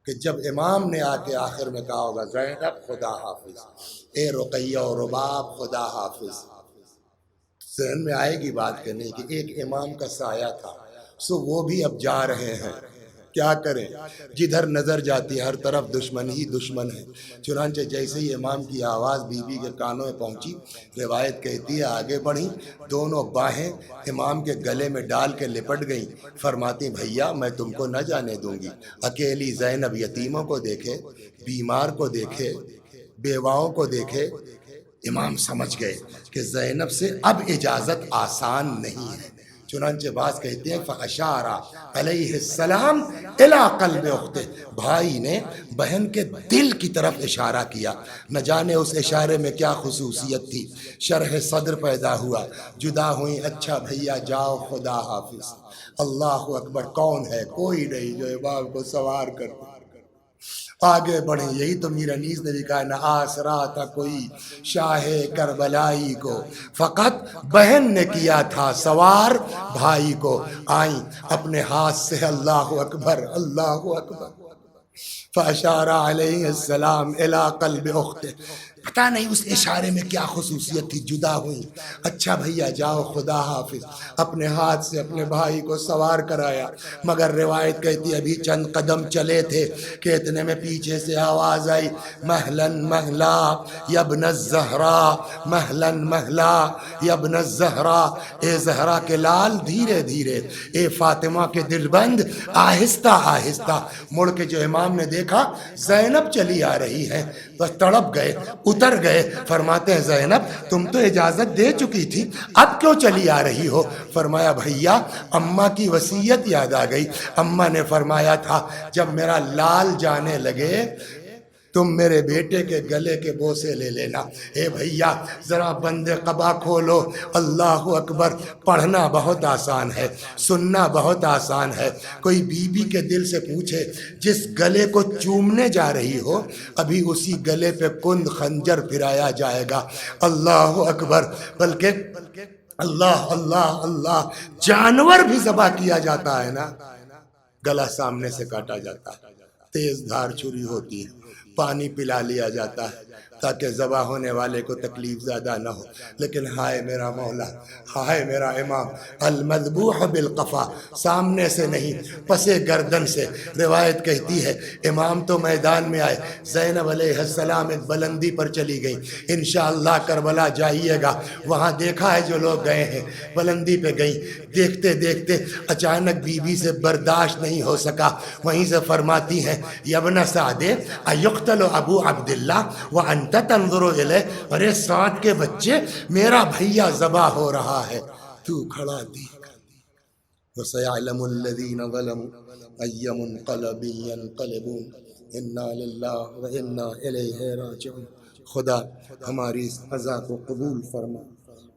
کہ جب امام نے آ کے آخر میں کہا ہوگا زینب خدا حافظ، اے رقیہ و رباب خدا حافظ، ذہن میں آئے گی بات کرنے کی ایک امام کا سایہ تھا، سو وہ بھی اب جا رہے ہیں، کیا کریں؟ جدھر نظر جاتی ہر طرف دشمن ہی دشمن ہے۔ چنانچہ جیسے ہی امام کی آواز بی بی کے کانوں میں پہنچی، روایت کہتی ہے آگے بڑھی، دونوں باہیں امام کے گلے میں ڈال کے لپٹ گئیں، فرماتی بھیا میں تم کو نہ جانے دوں گی۔ اکیلی زینب یتیموں کو دیکھے، بیمار کو دیکھے، بیواؤں کو دیکھے، امام سمجھ گئے کہ زینب سے اب اجازت آسان نہیں ہے۔ چنانچہ بعض کہتے ہیں فَأَشَارَ علیہ السلام اِلَىٰ قَلْبِ اُخْتِهِ، بھائی نے بہن کے دل کی طرف اشارہ کیا، نہ جانے اس اشارے میں کیا خصوصیت تھی، شرح صدر پیدا ہوا، جدا ہوئیں، اچھا بھیا جاؤ خدا حافظ۔ اللہ اکبر، کون ہے؟ کوئی نہیں جو امام کو سوار کر آگے بڑھیں۔ یہی تو میر انیس نے بھی کہا نہ آسرا تھا کوئی شاہ کربلائی کو، فقط بہن نے کیا تھا سوار بھائی کو، آئیں اپنے ہاتھ سے، اللہ اکبر، اللہ اکبر۔ فَأَشَارَ عَلَيْهِ السَّلَامُ إِلَىٰ قَلْبِ أُخْتِهِ، پتہ نہیں اس اشارے میں کیا خصوصیت تھی، جدا ہوئی، اچھا بھیا جاؤ خدا حافظ، اپنے ہاتھ سے اپنے بھائی کو سوار کرایا، مگر روایت کہتی ابھی چند قدم چلے تھے کہ اتنے میں پیچھے سے آواز آئی مہلاً مہلا یبن الزہرا، مہلاً مہلا یبن الزہرا، اے زہرا کے لال دھیرے دھیرے، اے فاطمہ کے دل بند آہستہ آہستہ۔ مڑ کے جو امام نے دیکھا زینب چلی آ رہی ہے، بس تڑپ گئے، اتر گئے، فرماتے ہیں زینب تم تو اجازت دے چکی تھی، اب کیوں چلی آ رہی ہو؟ فرمایا بھیا اماں کی وصیت یاد آ گئی، اماں نے فرمایا تھا جب میرا لال جانے لگے تم میرے بیٹے کے گلے کے بوسے لے لینا۔ اے بھیا ذرا بند قبا کھولو، اللہ اکبر۔ پڑھنا بہت آسان ہے، سننا بہت آسان ہے۔ کوئی بی بی کے دل سے پوچھے جس گلے کو چومنے جا رہی ہو ابھی اسی گلے پہ کند خنجر پھرایا جائے گا۔ اللہ اکبر۔ بلکہ اللہ اللہ اللہ، جانور بھی ذبح کیا جاتا ہے نا، گلا سامنے سے کاٹا جاتا ہے، تیز دھار چھری ہوتی ہے، پانی پلا لیا جاتا ہے تاکہ ذبح ہونے والے کو تکلیف زیادہ نہ ہو۔ لیکن ہائے میرا مولا، ہائے میرا امام، المذبوح بالقفا، سامنے سے نہیں پس گردن سے۔ روایت کہتی ہے امام تو میدان میں آئے، زینب علیہ السلام ایک بلندی پر چلی گئی۔ انشاءاللہ کربلا جائیے گا، وہاں دیکھا ہے جو لوگ گئے ہیں، بلندی پہ گئی، دیکھتے دیکھتے اچانک بی بی سے برداشت نہیں ہو سکا، وہیں سے فرماتی ہیں یبن سعد ایقتل ابو عبداللہ وانت تنظر الیہ، ارے سعد کے بچے میرا بھیا ذبح ہو رہا ہے، تو کھڑا دیکھ۔ وَسَيَعْلَمُ الَّذِينَ ظَلَمُوا أَيَّ مُنقَلَبٍ يَنقَلِبُونَ إِنَّا لِلَّهِ وَإِنَّا إِلَيْهِ راجعون۔ خدا ہماری اس عزا کو قبول فرما،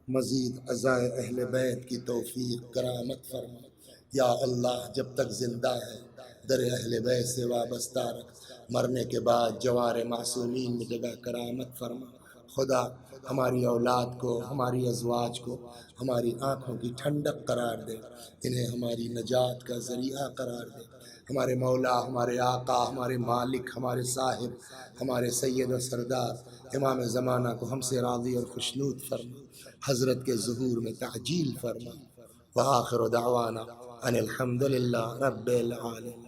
مزید عزائے اہل بیت کی توفیق کرامت فرما۔ یا اللہ جب تک زندہ ہے در اہل بیت سے وابستہ رکھ، مرنے کے بعد جوار معصومین میں جگہ کرامت فرما۔ خدا ہماری اولاد کو، ہماری ازواج کو ہماری آنکھوں کی ٹھنڈک قرار دے، انہیں ہماری نجات کا ذریعہ قرار دے۔ ہمارے مولا، ہمارے آقا، ہمارے مالک، ہمارے صاحب، ہمارے سید و سردار امام زمانہ کو ہم سے راضی اور خوشنود فرما، حضرت کے ظہور میں تعجیل فرما۔ وآخر دعوانا ان الحمد للہ رب العالمین۔